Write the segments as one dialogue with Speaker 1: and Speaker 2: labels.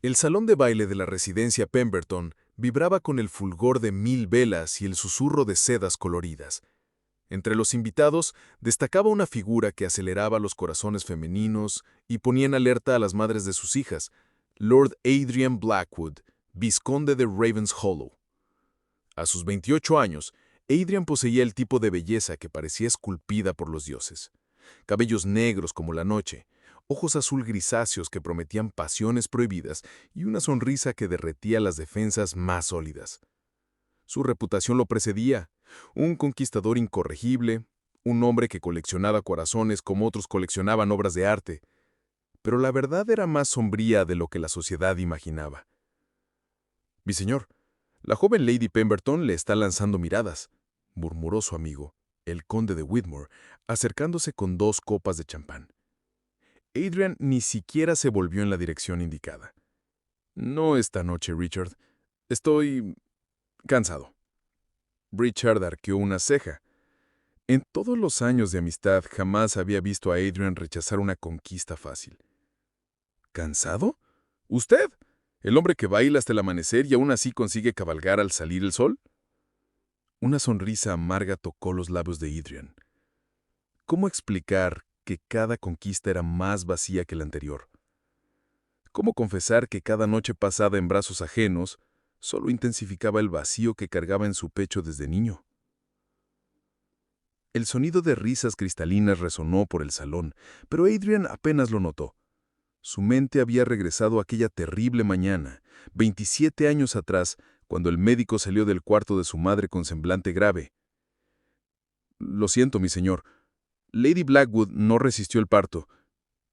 Speaker 1: El salón de baile de la residencia Pemberton vibraba con el fulgor de 1000 velas y el susurro de sedas coloridas. Entre los invitados destacaba una figura que aceleraba los corazones femeninos y ponía en alerta a las madres de sus hijas, Lord Adrian Blackwood, vizconde de Ravenshollow. A sus 28 años, Adrian poseía el tipo de belleza que parecía esculpida por los dioses. Cabellos negros como la noche, ojos azul grisáceos que prometían pasiones prohibidas y una sonrisa que derretía las defensas más sólidas. Su reputación lo precedía, un conquistador incorregible, un hombre que coleccionaba corazones como otros coleccionaban obras de arte. Pero la verdad era más sombría de lo que la sociedad imaginaba. «Mi señor, la joven Lady Pemberton le está lanzando miradas», murmuró su amigo, el conde de Whitmore, acercándose con 2 copas de champán. Adrian ni siquiera se volvió en la dirección indicada. «No esta noche, Richard. Estoy cansado». Richard arqueó una ceja. En todos los años de amistad jamás había visto a Adrian rechazar una conquista fácil. ¿Cansado? ¿Usted? ¿El hombre que baila hasta el amanecer y aún así consigue cabalgar al salir el sol? Una sonrisa amarga tocó los labios de Adrian. ¿Cómo explicar que cada conquista era más vacía que la anterior? ¿Cómo confesar que cada noche pasada en brazos ajenos solo intensificaba el vacío que cargaba en su pecho desde niño? El sonido de risas cristalinas resonó por el salón, pero Adrian apenas lo notó. Su mente había regresado a aquella terrible mañana, 27 años atrás, cuando el médico salió del cuarto de su madre con semblante grave. «Lo siento, mi señor. Lady Blackwood no resistió el parto.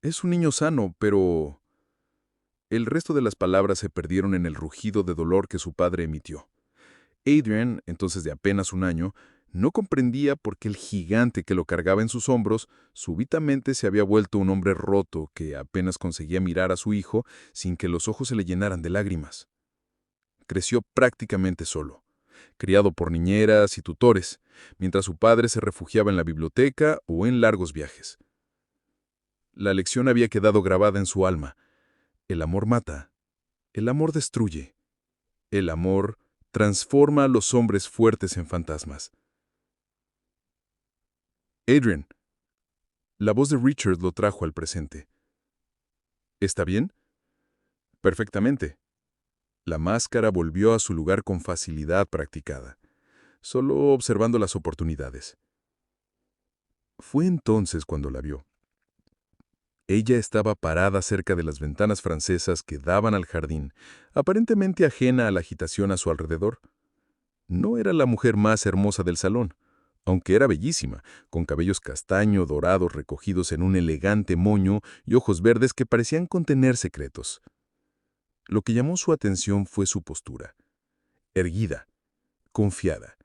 Speaker 1: Es un niño sano, pero...» El resto de las palabras se perdieron en el rugido de dolor que su padre emitió. Adrian, entonces de apenas un año, no comprendía por qué el gigante que lo cargaba en sus hombros súbitamente se había vuelto un hombre roto que apenas conseguía mirar a su hijo sin que los ojos se le llenaran de lágrimas. Creció prácticamente solo, criado por niñeras y tutores, mientras su padre se refugiaba en la biblioteca o en largos viajes. La lección había quedado grabada en su alma. El amor mata, el amor destruye, el amor transforma a los hombres fuertes en fantasmas. «Adrian». La voz de Richard lo trajo al presente. «¿Está bien?» «Perfectamente». La máscara volvió a su lugar con facilidad practicada, solo observando las oportunidades. Fue entonces cuando la vio. Ella estaba parada cerca de las ventanas francesas que daban al jardín, aparentemente ajena a la agitación a su alrededor. No era la mujer más hermosa del salón, aunque era bellísima, con cabellos castaño dorados recogidos en un elegante moño y ojos verdes que parecían contener secretos. Lo que llamó su atención fue su postura, erguida, confiada,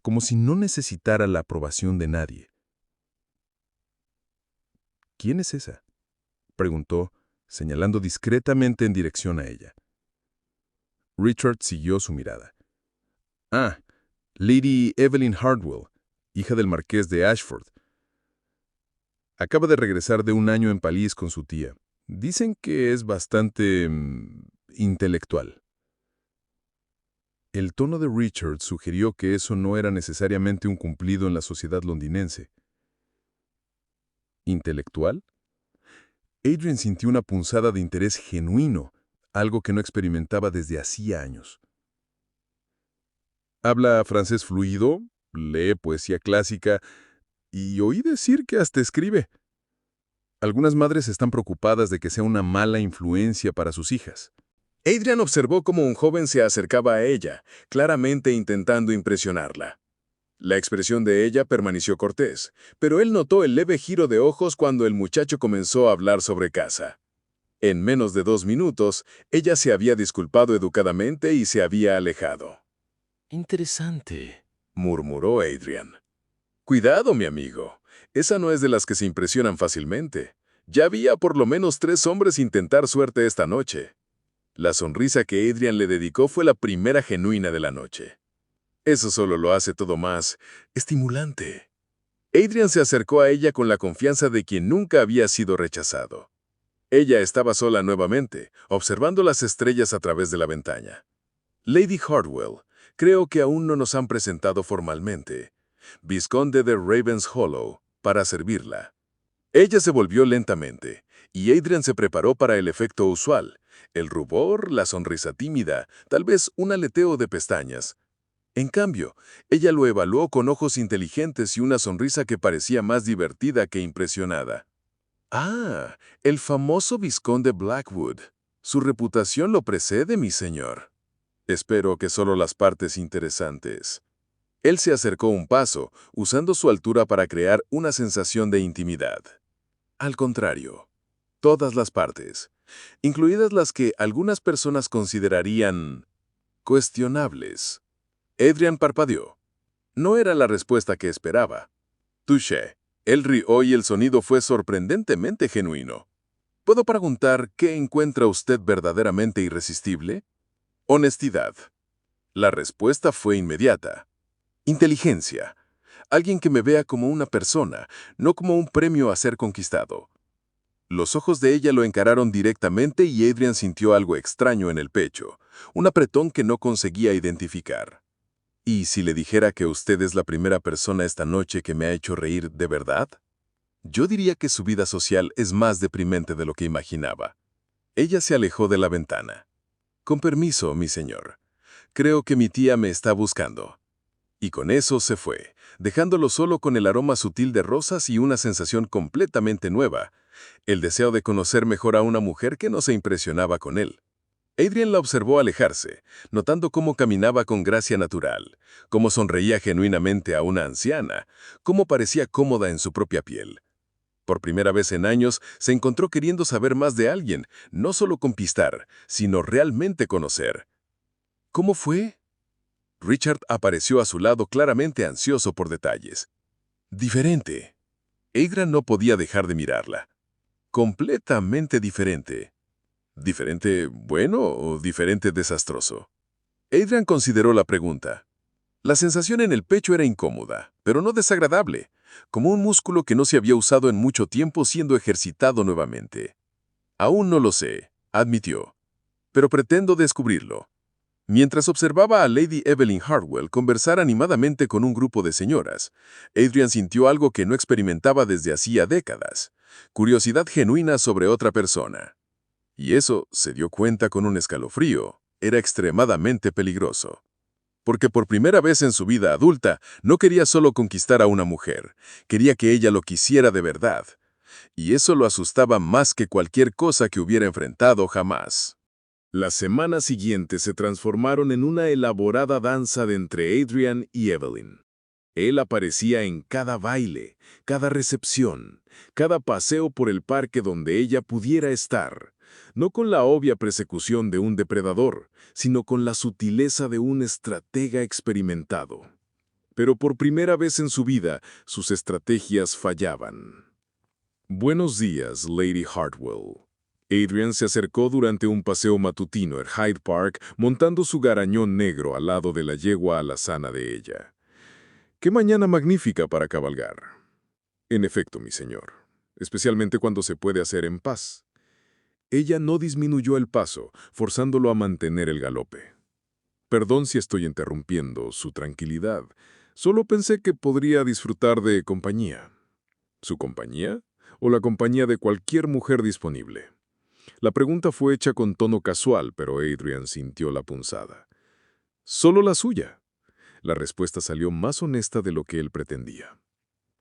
Speaker 1: como si no necesitara la aprobación de nadie. «¿Quién es esa?», preguntó, señalando discretamente en dirección a ella. Richard siguió su mirada. «Ah, Lady Evelyn Hartwell, hija del marqués de Ashford. Acaba de regresar de un año en París con su tía. Dicen que es bastante... intelectual». El tono de Richard sugirió que eso no era necesariamente un cumplido en la sociedad londinense. ¿Intelectual? Adrian sintió una punzada de interés genuino, algo que no experimentaba desde hacía años. Habla francés fluido, lee poesía clásica y oí decir que hasta escribe. Algunas madres están preocupadas de que sea una mala influencia para sus hijas. Adrian observó cómo un joven se acercaba a ella, claramente intentando impresionarla. La expresión de ella permaneció cortés, pero él notó el leve giro de ojos cuando el muchacho comenzó a hablar sobre casa. En menos de 2 minutos, ella se había disculpado educadamente y se había alejado. «Interesante», murmuró Adrian. «Cuidado, mi amigo. Esa no es de las que se impresionan fácilmente. Ya había por lo menos 3 hombres intentar suerte esta noche». La sonrisa que Adrian le dedicó fue la primera genuina de la noche. Eso solo lo hace todo más estimulante. Adrian se acercó a ella con la confianza de quien nunca había sido rechazado.
Speaker 2: Ella estaba sola nuevamente, observando las estrellas a través de la ventana. Lady Hartwell, creo que aún no nos han presentado formalmente. Vizconde de Ravens Hollow, para servirla. Ella se volvió lentamente, y Adrian se preparó para el efecto usual, el rubor, la sonrisa tímida, tal vez un aleteo de pestañas. En cambio, ella lo evaluó con ojos inteligentes y una sonrisa que parecía más divertida que impresionada. Ah, el famoso vizconde Blackwood. Su reputación lo precede, mi señor. Espero que solo las partes interesantes. Él se acercó un paso, usando su altura para crear una sensación de intimidad. Al contrario, todas las partes, incluidas las que algunas personas considerarían cuestionables. Adrian parpadeó. No era la respuesta que esperaba. Touché. Él rió y el sonido fue sorprendentemente genuino. ¿Puedo preguntar qué encuentra usted verdaderamente irresistible? Honestidad. La respuesta fue inmediata. Inteligencia. Alguien que me vea como una persona, no como un premio a ser conquistado. Los ojos de ella lo encararon directamente y Adrian sintió algo extraño en el pecho, un apretón que no conseguía identificar. ¿Y si le dijera que usted es la primera persona esta noche que me ha hecho reír de verdad? Yo diría que su vida social es más deprimente de lo que imaginaba. Ella se alejó de la ventana. Con permiso, mi señor. Creo que mi tía me está buscando. Y con eso se fue, dejándolo solo con el aroma sutil de rosas y una sensación completamente nueva, el deseo de conocer mejor a una mujer que no se impresionaba con él. Adrian la observó alejarse, notando cómo caminaba con gracia natural, cómo sonreía genuinamente a una anciana, cómo parecía cómoda en su propia piel. Por primera vez en años, se encontró queriendo saber más de alguien, no solo conquistar, sino realmente conocer. ¿Cómo fue? Richard apareció a su lado claramente ansioso por detalles. Diferente. Adrian no podía dejar de mirarla. Completamente diferente. ¿Diferente bueno o diferente desastroso? Adrian consideró la pregunta. La sensación en el pecho era incómoda, pero no desagradable, como un músculo que no se había usado en mucho tiempo siendo ejercitado nuevamente. Aún no lo sé, admitió, pero pretendo descubrirlo. Mientras observaba a Lady Evelyn Hartwell conversar animadamente con un grupo de señoras, Adrian sintió algo que no experimentaba desde hacía décadas, curiosidad genuina sobre otra persona. Y eso, se dio cuenta con un escalofrío, era extremadamente peligroso. Porque por primera vez en su vida adulta, no quería solo conquistar a una mujer, quería que ella lo quisiera de verdad. Y eso lo asustaba más que cualquier cosa que hubiera enfrentado jamás. Las semanas siguientes se transformaron en una elaborada danza de entre Adrian y Evelyn. Él aparecía en cada baile, cada recepción, cada paseo por el parque donde ella pudiera estar, no con la obvia persecución de un depredador, sino con la sutileza de un estratega experimentado. Pero por primera vez en su vida, sus estrategias fallaban. Buenos días, Lady Hartwell. Adrian se acercó durante un paseo matutino en Hyde Park montando su garañón negro al lado de la yegua alazana de ella. ¡Qué mañana magnífica para cabalgar! En efecto, mi señor, especialmente cuando se puede hacer en paz. Ella no disminuyó el paso, forzándolo a mantener el galope. Perdón si estoy interrumpiendo su tranquilidad. Solo pensé que podría disfrutar de compañía. ¿Su compañía? ¿O la compañía de cualquier mujer disponible? La pregunta fue hecha con tono casual, pero Adrian sintió la punzada. Solo la suya. La respuesta salió más honesta de lo que él pretendía.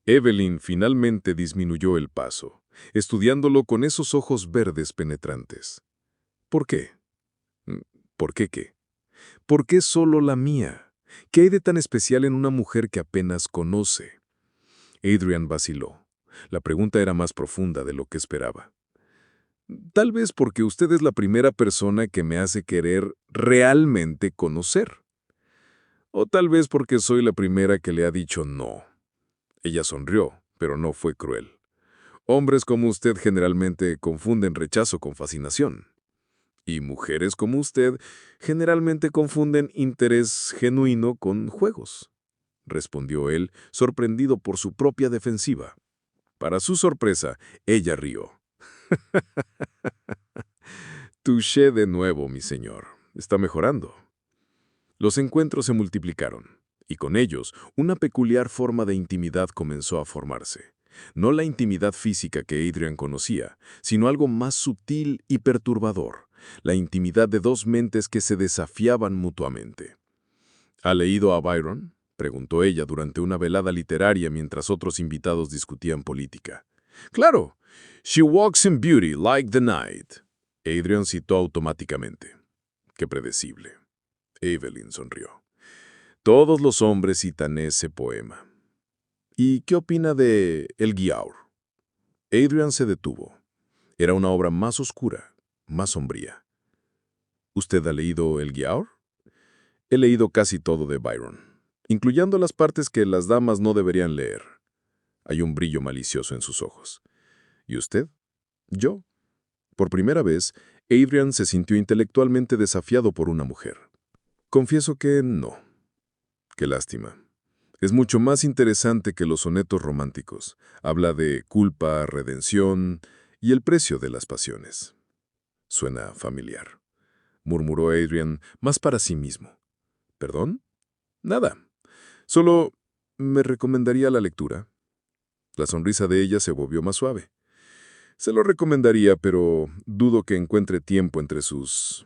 Speaker 2: Evelyn finalmente disminuyó el paso, estudiándolo con esos ojos verdes penetrantes. ¿Por qué? ¿Por qué qué? ¿Por qué solo la mía? ¿Qué hay de tan especial en una mujer que apenas conoce? Adrian vaciló. La pregunta era más profunda de lo que esperaba. Tal vez porque usted es la primera persona que me hace querer realmente conocer. O tal vez porque soy la primera que le ha dicho no. Ella sonrió, pero no fue cruel. Hombres como usted generalmente confunden rechazo con fascinación. Y mujeres como usted generalmente confunden interés genuino con juegos, respondió él, sorprendido por su propia defensiva. Para su sorpresa, ella rió. Touché de nuevo, mi señor. Está mejorando. Los encuentros se multiplicaron, y con ellos una peculiar forma de intimidad comenzó a formarse. No la intimidad física que Adrian conocía, sino algo más sutil y perturbador, la intimidad de dos mentes que se desafiaban mutuamente. ¿Ha leído a Byron?, preguntó ella durante una velada literaria mientras otros invitados discutían política. Claro, She walks in beauty like the night. Adrian citó automáticamente. Qué predecible. Evelyn sonrió. Todos los hombres citan ese poema. ¿Y qué opina de El Giaour? Adrian se detuvo. Era una obra más oscura, más sombría. ¿Usted ha leído El Giaour? He leído casi todo de Byron, incluyendo las partes que las damas no deberían leer. Hay un brillo malicioso en sus ojos. ¿Y usted? Yo. Por primera vez, Adrian se sintió intelectualmente desafiado por una mujer. Confieso que no. Qué lástima. Es mucho más interesante que los sonetos románticos. Habla de culpa, redención y el precio de las pasiones. Suena familiar, murmuró Adrian más para sí mismo. ¿Perdón? Nada. Solo me recomendaría la lectura. La sonrisa de ella se volvió más suave. Se lo recomendaría, pero dudo que encuentre tiempo entre sus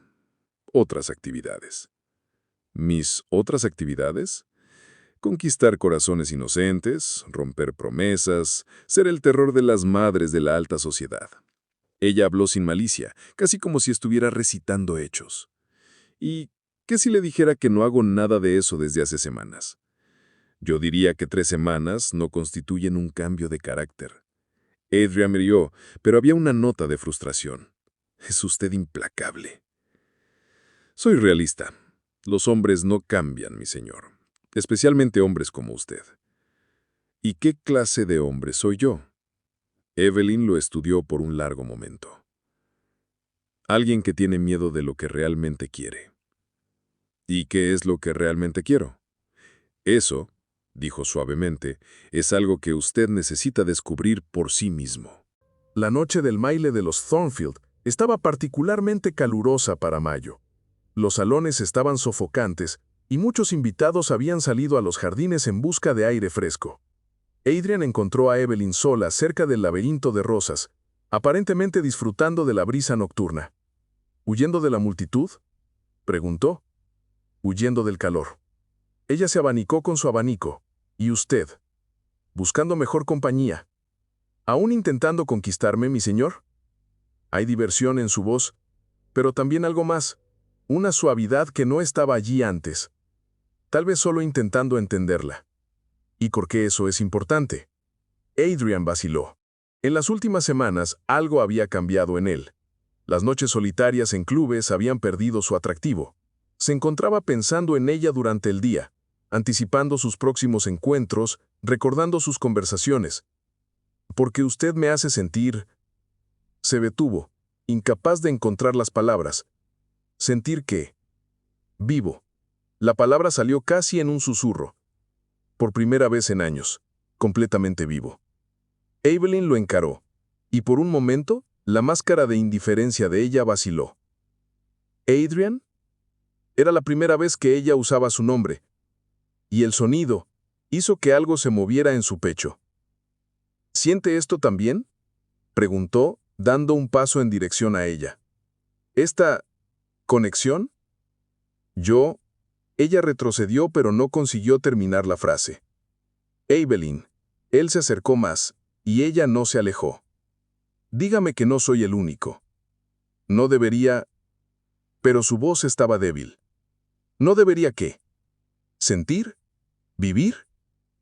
Speaker 2: otras actividades. ¿Mis otras actividades? Conquistar corazones inocentes, romper promesas, ser el terror de las madres de la alta sociedad. Ella habló sin malicia, casi como si estuviera recitando hechos. ¿Y qué si le dijera que no hago nada de eso desde hace semanas? Yo diría que 3 semanas no constituyen un cambio de carácter. Adrian me rió, pero había una nota de frustración. Es usted implacable. Soy realista. Los hombres no cambian, mi señor. Especialmente hombres como usted. ¿Y qué clase de hombre soy yo? Evelyn lo estudió por un largo momento. Alguien que tiene miedo de lo que realmente quiere. ¿Y qué es lo que realmente quiero? Eso, dijo suavemente, es algo que usted necesita descubrir por sí mismo.
Speaker 1: La noche del baile de los Thornfield estaba particularmente calurosa para mayo. Los salones estaban sofocantes y muchos invitados habían salido a los jardines en busca de aire fresco. Adrian encontró a Evelyn sola cerca del laberinto de rosas, aparentemente disfrutando de la brisa nocturna. ¿Huyendo de la multitud?, preguntó. Huyendo del calor. Ella se abanicó con su abanico. ¿Y usted? Buscando mejor compañía. ¿Aún intentando conquistarme, mi señor? Hay diversión en su voz, pero también algo más, una suavidad que no estaba allí antes. Tal vez solo intentando entenderla. ¿Y por qué eso es importante? Adrian vaciló. En las últimas semanas algo había cambiado en él. Las noches solitarias en clubes habían perdido su atractivo. Se encontraba pensando en ella durante el día, anticipando sus próximos encuentros, recordando sus conversaciones. Porque usted me hace sentir... Se detuvo, incapaz de encontrar las palabras. Sentir que... Vivo. La palabra salió casi en un susurro. Por primera vez en años, completamente vivo. Evelyn lo encaró, y por un momento, la máscara de indiferencia de ella vaciló. ¿Adrian? Era la primera vez que ella usaba su nombre, y el sonido hizo que algo se moviera en su pecho. ¿Siente esto también?, preguntó, dando un paso en dirección a ella. ¿Esta conexión? Yo... Ella retrocedió pero no consiguió terminar la frase. Evelyn. Él se acercó más, y ella no se alejó. Dígame que no soy el único. No debería... Pero su voz estaba débil. ¿No debería qué? ¿Sentir? ¿Vivir?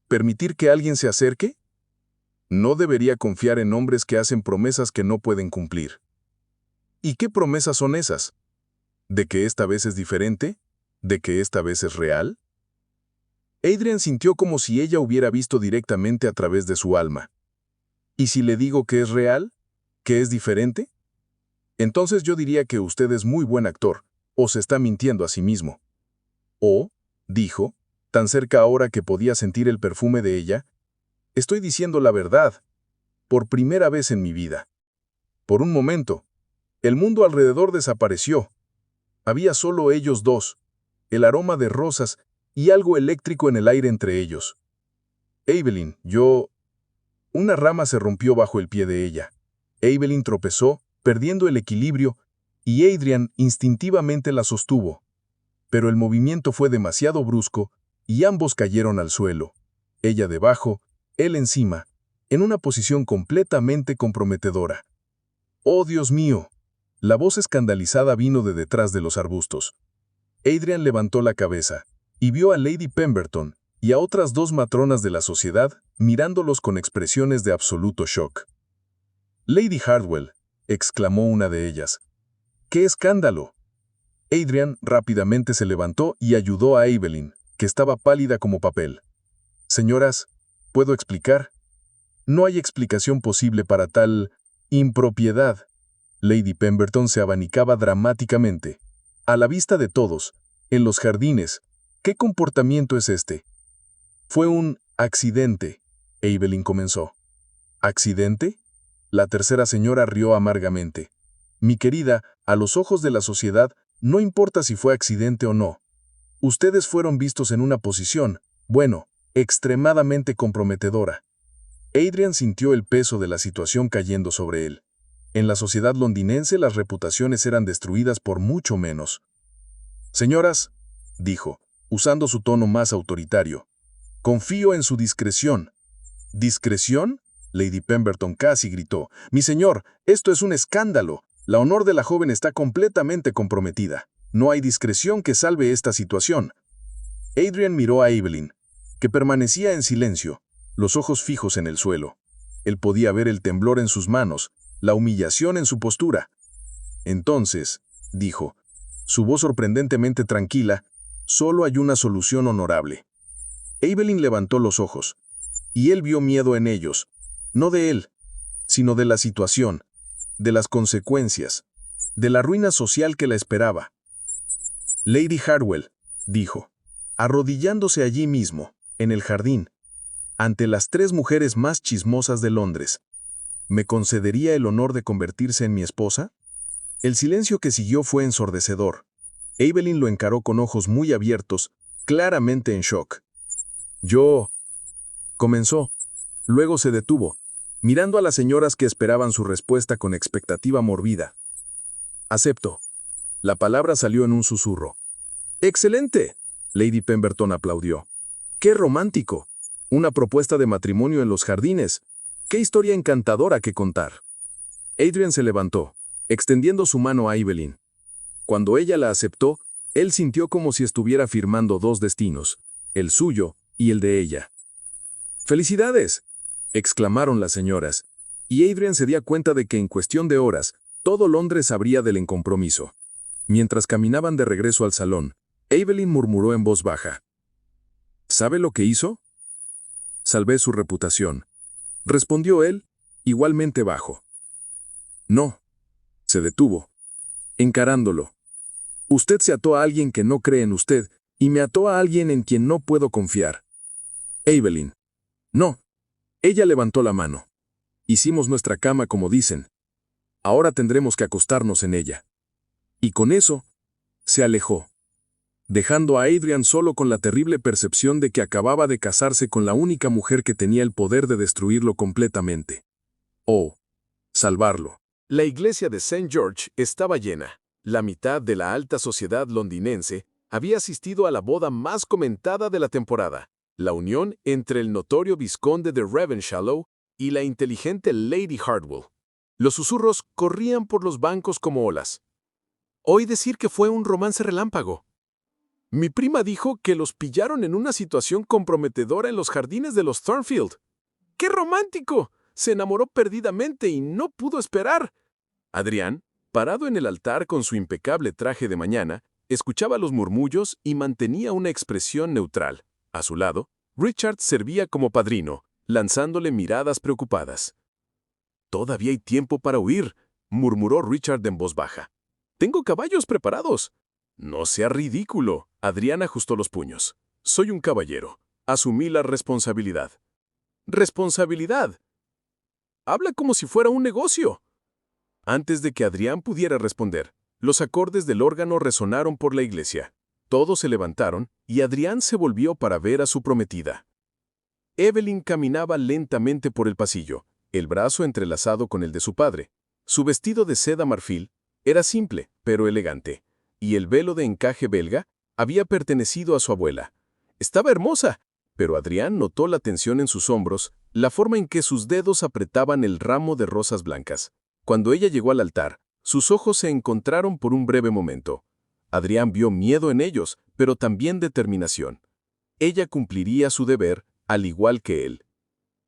Speaker 1: ¿Permitir que alguien se acerque? No debería confiar en hombres que hacen promesas que no pueden cumplir. ¿Y qué promesas son esas? ¿De que esta vez es diferente? ¿De que esta vez es real? Adrian sintió como si ella hubiera visto directamente a través de su alma. ¿Y si le digo que es real? ¿Que es diferente? Entonces yo diría que usted es muy buen actor, o se está mintiendo a sí mismo. O, dijo, tan cerca ahora que podía sentir el perfume de ella, estoy diciendo la verdad, por primera vez en mi vida.
Speaker 2: Por un momento, el mundo alrededor desapareció. Había solo ellos dos, el aroma de rosas y algo eléctrico en el aire entre ellos. Evelyn, Una rama se rompió bajo el pie de ella. Evelyn tropezó, perdiendo el equilibrio, y Adrian instintivamente la sostuvo. Pero el movimiento fue demasiado brusco y ambos cayeron al suelo. Ella debajo, él encima, en una posición completamente comprometedora. ¡Oh, Dios mío! La voz escandalizada vino de detrás de los arbustos. Adrian levantó la cabeza y vio a Lady Pemberton y a otras dos matronas de la sociedad mirándolos con expresiones de absoluto shock. «Lady Hardwell», exclamó una de ellas. «¡Qué escándalo!». Adrian rápidamente se levantó y ayudó a Evelyn, que estaba pálida como papel. «Señoras, ¿puedo explicar?». «No hay explicación posible para tal impropiedad». Lady Pemberton se abanicaba dramáticamente. «A la vista de todos, en los jardines, ¿qué comportamiento es este?». «Fue un accidente», Evelyn comenzó. «¿Accidente?». La tercera señora rió amargamente. «Mi querida, a los ojos de la sociedad, no importa si fue accidente o no. Ustedes fueron vistos en una posición, bueno, extremadamente comprometedora». Adrian sintió el peso de la situación cayendo sobre él. En la sociedad londinense las reputaciones eran destruidas por mucho menos. «Señoras», dijo, usando su tono más autoritario, «confío en su discreción». «¿Discreción?», Lady Pemberton casi gritó. «Mi señor, esto es un escándalo. La honor de la joven está completamente comprometida. No hay discreción que salve esta situación». Adrian miró a Evelyn, que permanecía en silencio, los ojos fijos en el suelo. Él podía ver el temblor en sus manos, la humillación en su postura. «Entonces», dijo, su voz sorprendentemente tranquila, «solo hay una solución honorable». Evelyn levantó los ojos, y él vio miedo en ellos, no de él, sino de la situación, de las consecuencias, de la ruina social que la esperaba. «Lady Hardwell», dijo, arrodillándose allí mismo, en el jardín, ante las tres mujeres más chismosas de Londres, ¿me concedería el honor de convertirse en mi esposa? El silencio que siguió fue ensordecedor. Evelyn lo encaró con ojos muy abiertos, claramente en shock. «Yo», comenzó. Luego se detuvo, mirando a las señoras que esperaban su respuesta con expectativa morbida. «Acepto». La palabra salió en un susurro. «¡Excelente!», Lady Pemberton aplaudió. «¡Qué romántico! Una propuesta de matrimonio en los jardines. ¡Qué historia encantadora que contar!». Adrian se levantó, extendiendo su mano a Evelyn. Cuando ella la aceptó, él sintió como si estuviera firmando dos destinos, el suyo y el de ella. «¡Felicidades!», exclamaron las señoras, y Adrian se dio cuenta de que en cuestión de horas, todo Londres sabría del incompromiso. Mientras caminaban de regreso al salón, Evelyn murmuró en voz baja. «¿Sabe lo que hizo?». «Salvé su reputación», respondió él, igualmente bajo. «No». Se detuvo, encarándolo. «Usted se ató a alguien que no cree en usted, y me ató a alguien en quien no puedo confiar». «Evelyn». «No». Ella levantó la mano. «Hicimos nuestra cama como dicen. Ahora tendremos que acostarnos en ella». Y con eso, se alejó, dejando a Adrian solo con la terrible percepción de que acababa de casarse con la única mujer que tenía el poder de destruirlo completamente. O salvarlo. La iglesia de St. George estaba llena. La mitad de la alta sociedad londinense había asistido a la boda más comentada de la temporada, la unión entre el notorio vizconde de Ravenshallow y la inteligente Lady Hardwell. Los susurros corrían por los bancos como olas. «Oí decir que fue un romance relámpago. Mi prima dijo que los pillaron en una situación comprometedora en los jardines de los Thornfield. ¡Qué romántico! Se enamoró perdidamente y no pudo esperar». Adrián, parado en el altar con su impecable traje de mañana, escuchaba los murmullos y mantenía una expresión neutral. A su lado, Richard servía como padrino, lanzándole miradas preocupadas. «Todavía hay tiempo para huir», murmuró Richard en voz baja. «Tengo caballos preparados». «No sea ridículo», Adrián ajustó los puños. «Soy un caballero. Asumí la responsabilidad». «¿Responsabilidad? Habla como si fuera un negocio».
Speaker 1: Antes de que Adrián pudiera responder, los acordes del órgano resonaron por la iglesia. Todos se levantaron y Adrián se volvió para ver a su prometida. Evelyn caminaba lentamente por el pasillo, el brazo entrelazado con el de su padre. Su vestido de seda marfil era simple, pero elegante, y el velo de encaje belga había pertenecido a su abuela. Estaba hermosa, pero Adrián notó la tensión en sus hombros, la forma en que sus dedos apretaban el ramo de rosas blancas. Cuando ella llegó al altar, sus ojos se encontraron por un breve momento. Adrián vio miedo en ellos, pero también determinación. Ella cumpliría su deber, al igual que él.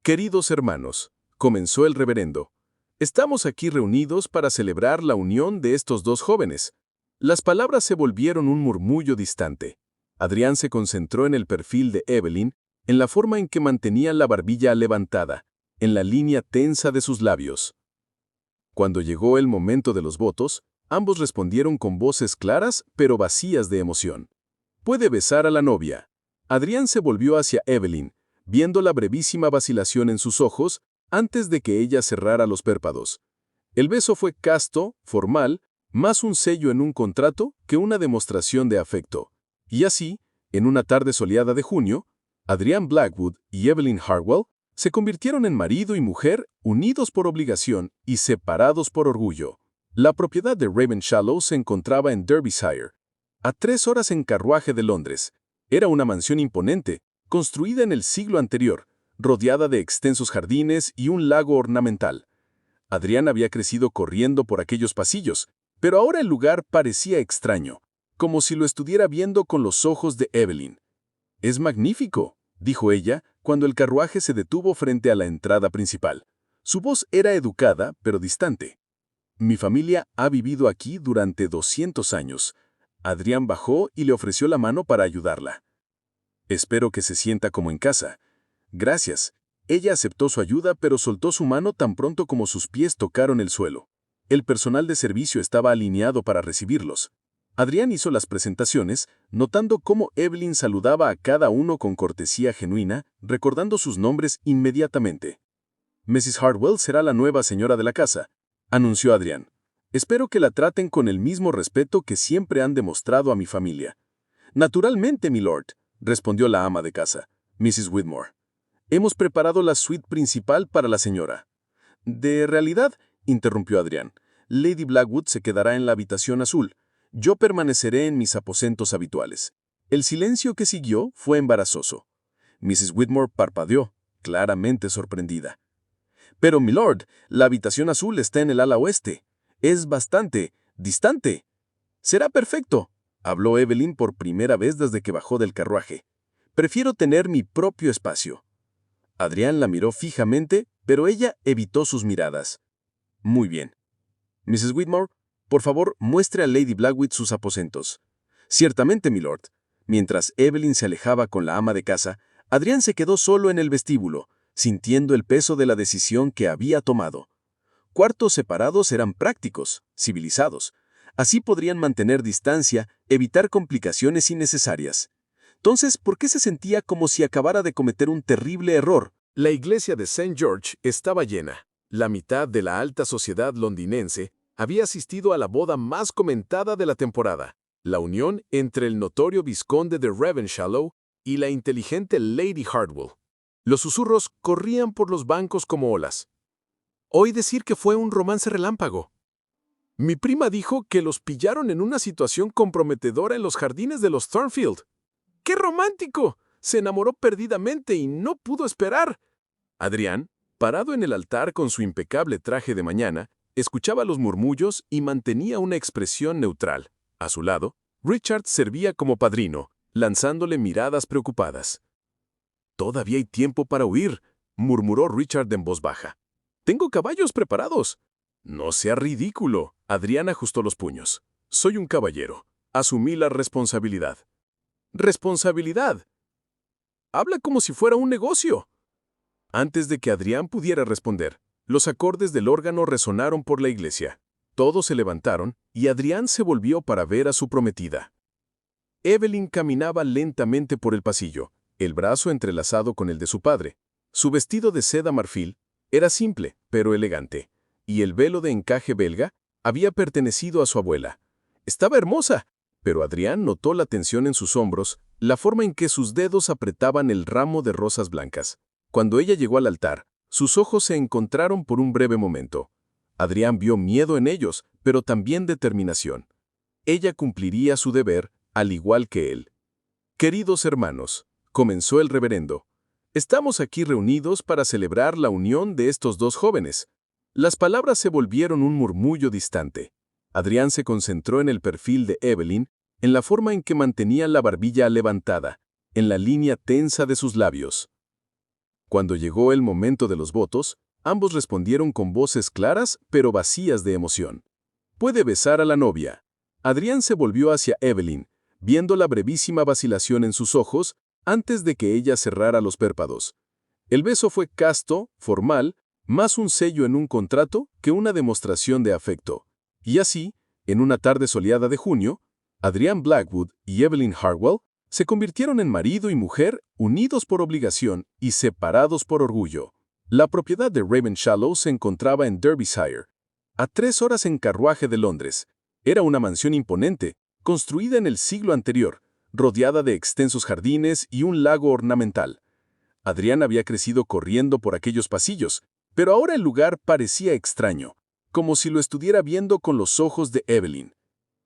Speaker 1: Queridos hermanos, comenzó el reverendo, estamos aquí reunidos para celebrar la unión de estos dos jóvenes. Las palabras se volvieron un murmullo distante. Adrián se concentró en el perfil de Evelyn, en la forma en que mantenía la barbilla levantada, en la línea tensa de sus labios. Cuando llegó el momento de los votos, ambos respondieron con voces claras pero vacías de emoción. «Puede besar a la novia». Adrián se volvió hacia Evelyn, viendo la brevísima vacilación en sus ojos antes de que ella cerrara los párpados. El beso fue casto, formal, más un sello en un contrato que una demostración de afecto. Y así, en una tarde soleada de junio, Adrián Blackwood y Evelyn Hartwell se convirtieron en marido y mujer, unidos por obligación y separados por orgullo. La propiedad de Ravenshallow se encontraba en Derbyshire, a 3 horas en carruaje de Londres. Era una mansión imponente, construida en el siglo anterior, rodeada de extensos jardines y un lago ornamental. Adrián había crecido corriendo por aquellos pasillos, pero ahora el lugar parecía extraño, como si lo estuviera viendo con los ojos de Evelyn. «Es magnífico», dijo ella, cuando el carruaje se detuvo frente a la entrada principal. Su voz era educada, pero distante. «Mi familia ha vivido aquí durante 200 años». Adrián bajó y le ofreció la mano para ayudarla. «Espero que se sienta como en casa». «Gracias». Ella aceptó su ayuda, pero soltó su mano tan pronto como sus pies tocaron el suelo. El personal de servicio estaba alineado para recibirlos. Adrián hizo las presentaciones, notando cómo Evelyn saludaba a cada uno con cortesía genuina, recordando sus nombres inmediatamente. «Mrs. Hartwell será la nueva señora de la casa», anunció Adrián. «Espero que la traten con el mismo respeto que siempre han demostrado a mi familia». «Naturalmente, milord», respondió la ama de casa, Mrs. Whitmore. «Hemos preparado la suite principal para la señora». «De realidad», interrumpió Adrián, «Lady Blackwood se quedará en la habitación azul. Yo permaneceré en mis aposentos habituales». El silencio que siguió fue embarazoso. Mrs. Whitmore parpadeó, claramente sorprendida. «Pero, milord, la habitación azul está en el ala oeste. Es bastante distante». «Será perfecto», habló Evelyn por primera vez desde que bajó del carruaje. «Prefiero tener mi propio espacio». Adrián la miró fijamente, pero ella evitó sus miradas. «Muy bien. Mrs. Whitmore, por favor, muestre a Lady Blackwood sus aposentos». «Ciertamente, milord». Mientras Evelyn se alejaba con la ama de casa, Adrián se quedó solo en el vestíbulo, sintiendo el peso de la decisión que había tomado. Cuartos separados eran prácticos, civilizados. Así podrían mantener distancia, evitar complicaciones innecesarias. Entonces, ¿por qué se sentía como si acabara de cometer un terrible error? La iglesia de St. George estaba llena. La mitad de la alta sociedad londinense había asistido a la boda más comentada de la temporada, la unión entre el notorio vizconde de Ravenshallow y la inteligente Lady Hartwell. Los susurros corrían por los bancos como olas. Oí decir que fue un romance relámpago. Mi prima dijo que los pillaron en una situación comprometedora en los jardines de los Thornfield. ¡Qué romántico! Se enamoró perdidamente y no pudo esperar. Adrián, parado en el altar con su impecable traje de mañana, escuchaba los murmullos y mantenía una expresión neutral. A su lado, Richard servía como padrino, lanzándole miradas preocupadas. «Todavía hay tiempo para huir», murmuró Richard en voz baja. «Tengo caballos preparados». «No sea ridículo», Adrián ajustó los puños. «Soy un caballero. Asumí la responsabilidad». «¿Responsabilidad? Habla como si fuera un negocio». Antes de que Adrián pudiera responder, los acordes del órgano resonaron por la iglesia. Todos se levantaron y Adrián se volvió para ver a su prometida. Evelyn caminaba lentamente por el pasillo, el brazo entrelazado con el de su padre. Su vestido de seda marfil era simple, pero elegante,
Speaker 3: y el velo de encaje belga había pertenecido a su abuela. Estaba hermosa, pero Adrián notó la tensión en sus hombros, la forma en que sus dedos apretaban el ramo de rosas blancas. Cuando ella llegó al altar, sus ojos se encontraron por un breve momento. Adrián vio miedo en ellos, pero también determinación. Ella cumpliría su deber, al igual que él. Queridos hermanos, comenzó el reverendo, estamos aquí reunidos para celebrar la unión de estos dos jóvenes. Las palabras se volvieron un murmullo distante. Adrián se concentró en el perfil de Evelyn, en la forma en que mantenía la barbilla levantada, en la línea tensa de sus labios. Cuando llegó el momento de los votos, ambos respondieron con voces claras pero vacías de emoción. Puede besar a la novia. Adrián se volvió hacia Evelyn, viendo la brevísima vacilación en sus ojos antes de que ella cerrara los párpados. El beso fue casto, formal, más un sello en un contrato que una demostración de afecto. Y así, en una tarde soleada de junio, Adrián Blackwood y Evelyn Hartwell se convirtieron en marido y mujer, unidos por obligación y separados por orgullo. La propiedad de Ravenshallow se encontraba en Derbyshire, a 3 horas en carruaje de Londres. Era una mansión imponente, construida en el siglo anterior, rodeada de extensos jardines y un lago ornamental. Adrián había crecido corriendo por aquellos pasillos, pero ahora el lugar parecía extraño, como si lo estuviera viendo con los ojos de Evelyn.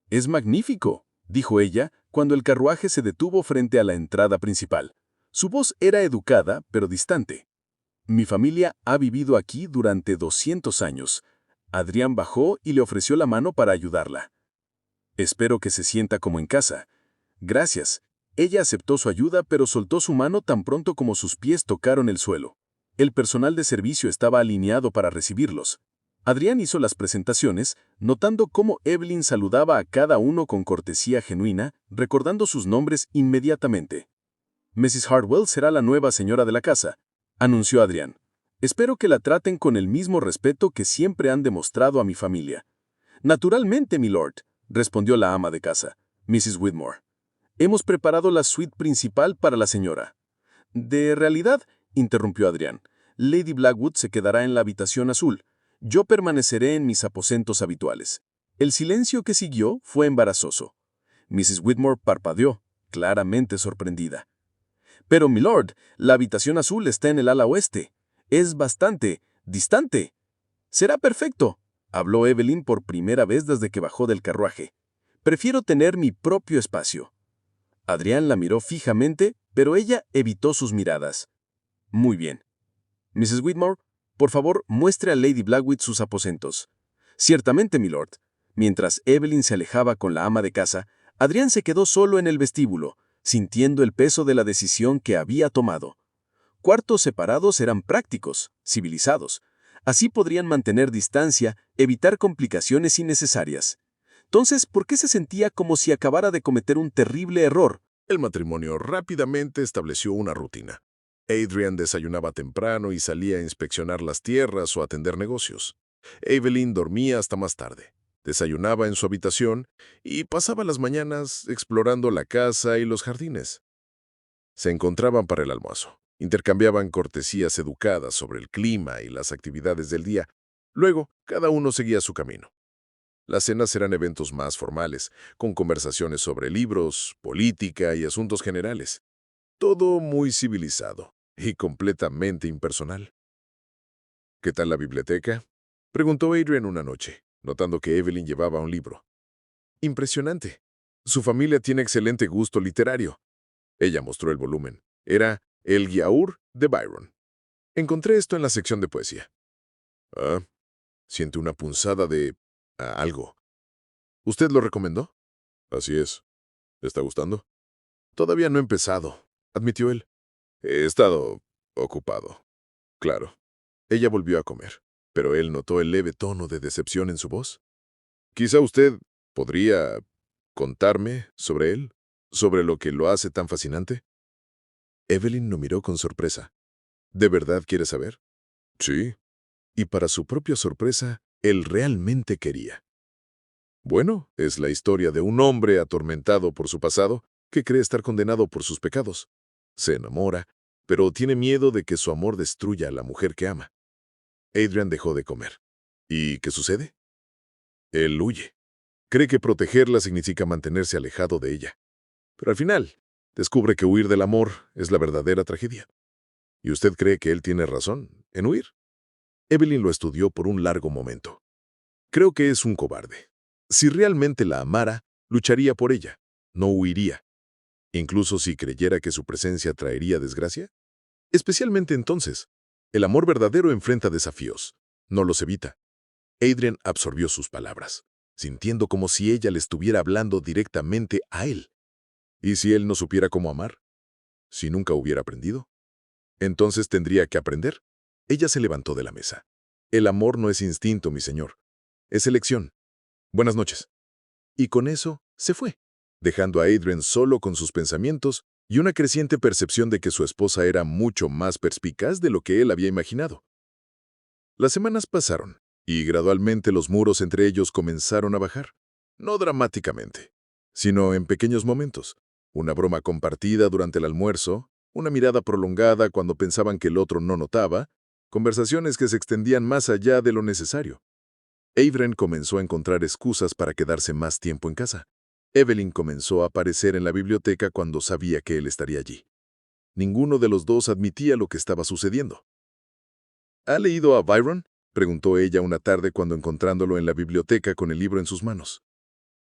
Speaker 3: «Es magnífico», dijo ella, cuando el carruaje se detuvo frente a la entrada principal. Su voz era educada, pero distante. «Mi familia ha vivido aquí durante 200 años». Adrián bajó y le ofreció la mano para ayudarla. «Espero que se sienta como en casa». «Gracias». Ella aceptó su ayuda, pero soltó su mano tan pronto como sus pies tocaron el suelo. El personal de servicio estaba alineado para recibirlos. Adrián hizo las presentaciones, notando cómo Evelyn saludaba a cada uno con cortesía genuina, recordando sus nombres inmediatamente. «Mrs. Hartwell será la nueva señora de la casa», anunció Adrián. «Espero que la traten con el mismo respeto que siempre han demostrado a mi familia». «Naturalmente, milord», respondió la ama de casa, Mrs. Whitmore. «Hemos preparado la suite principal para la señora». «De realidad», interrumpió Adrián, «Lady Blackwood se quedará en la habitación azul. Yo permaneceré en mis aposentos habituales». El silencio que siguió fue embarazoso. Mrs. Whitmore parpadeó, claramente sorprendida. «Pero, milord, la habitación azul está en el ala oeste. Es bastante distante». «Será perfecto», habló Evelyn por primera vez desde que bajó del carruaje. «Prefiero tener mi propio espacio». Adrián la miró fijamente, pero ella evitó sus miradas. «Muy bien. Mrs. Whitmore, por favor, muestre a Lady Blackwood sus aposentos». «Ciertamente, milord». Mientras Evelyn se alejaba con la ama de casa, Adrián se quedó solo en el vestíbulo, sintiendo el peso de la decisión que había tomado. Cuartos separados eran prácticos, civilizados. Así podrían mantener distancia, evitar complicaciones innecesarias. Entonces, ¿por qué se sentía como si acabara de cometer un terrible error?
Speaker 2: El matrimonio rápidamente estableció una rutina. Adrian desayunaba temprano y salía a inspeccionar las tierras o atender negocios. Evelyn dormía hasta más tarde. Desayunaba en su habitación y pasaba las mañanas explorando la casa y los jardines. Se encontraban para el almuerzo. Intercambiaban cortesías educadas sobre el clima y las actividades del día. Luego, cada uno seguía su camino. Las cenas eran eventos más formales, con conversaciones sobre libros, política y asuntos generales. Todo muy civilizado y completamente impersonal. «¿Qué tal la biblioteca?», preguntó Adrian una noche, notando que Evelyn llevaba un libro. «Impresionante. Su familia tiene excelente gusto literario». Ella mostró el volumen. Era El Giaour de Byron. «Encontré esto en la sección de poesía». «Ah, siente una punzada de algo. ¿Usted lo recomendó?» «Así es. ¿Le está gustando?» «Todavía no he empezado», admitió él. «He estado ocupado». «Claro». Ella volvió a comer, pero él notó el leve tono de decepción en su voz. «Quizá usted podría contarme sobre él, sobre lo que lo hace tan fascinante». Evelyn lo miró con sorpresa. «¿De verdad quiere saber?» «Sí». Y para su propia sorpresa, él realmente quería. Bueno, es la historia de un hombre atormentado por su pasado que cree estar condenado por sus pecados. Se enamora, pero tiene miedo de que su amor destruya a la mujer que ama. Adrian dejó de comer. ¿Y qué sucede? Él huye. Cree que protegerla significa mantenerse alejado de ella. Pero al final, descubre que huir del amor es la verdadera tragedia. ¿Y usted cree que él tiene razón en huir? Evelyn lo estudió por un largo momento. Creo que es un cobarde. Si realmente la amara, lucharía por ella, no huiría. Incluso si creyera que su presencia traería desgracia. Especialmente entonces, el amor verdadero enfrenta desafíos, no los evita. Adrian absorbió sus palabras, sintiendo como si ella le estuviera hablando directamente a él. ¿Y si él no supiera cómo amar? ¿Si nunca hubiera aprendido? Entonces tendría que aprender. Ella se levantó de la mesa. El amor no es instinto, mi señor. Es elección. Buenas noches. Y con eso se fue, dejando a Adrian solo con sus pensamientos y una creciente percepción de que su esposa era mucho más perspicaz de lo que él había imaginado. Las semanas pasaron, y gradualmente los muros entre ellos comenzaron a bajar. No dramáticamente, sino en pequeños momentos. Una broma compartida durante el almuerzo, una mirada prolongada cuando pensaban que el otro no notaba, conversaciones que se extendían más allá de lo necesario. Adrian comenzó a encontrar excusas para quedarse más tiempo en casa. Evelyn comenzó a aparecer en la biblioteca cuando sabía que él estaría allí. Ninguno de los dos admitía lo que estaba sucediendo. ¿Ha leído a Byron?, preguntó ella una tarde cuando encontrándolo en la biblioteca con el libro en sus manos.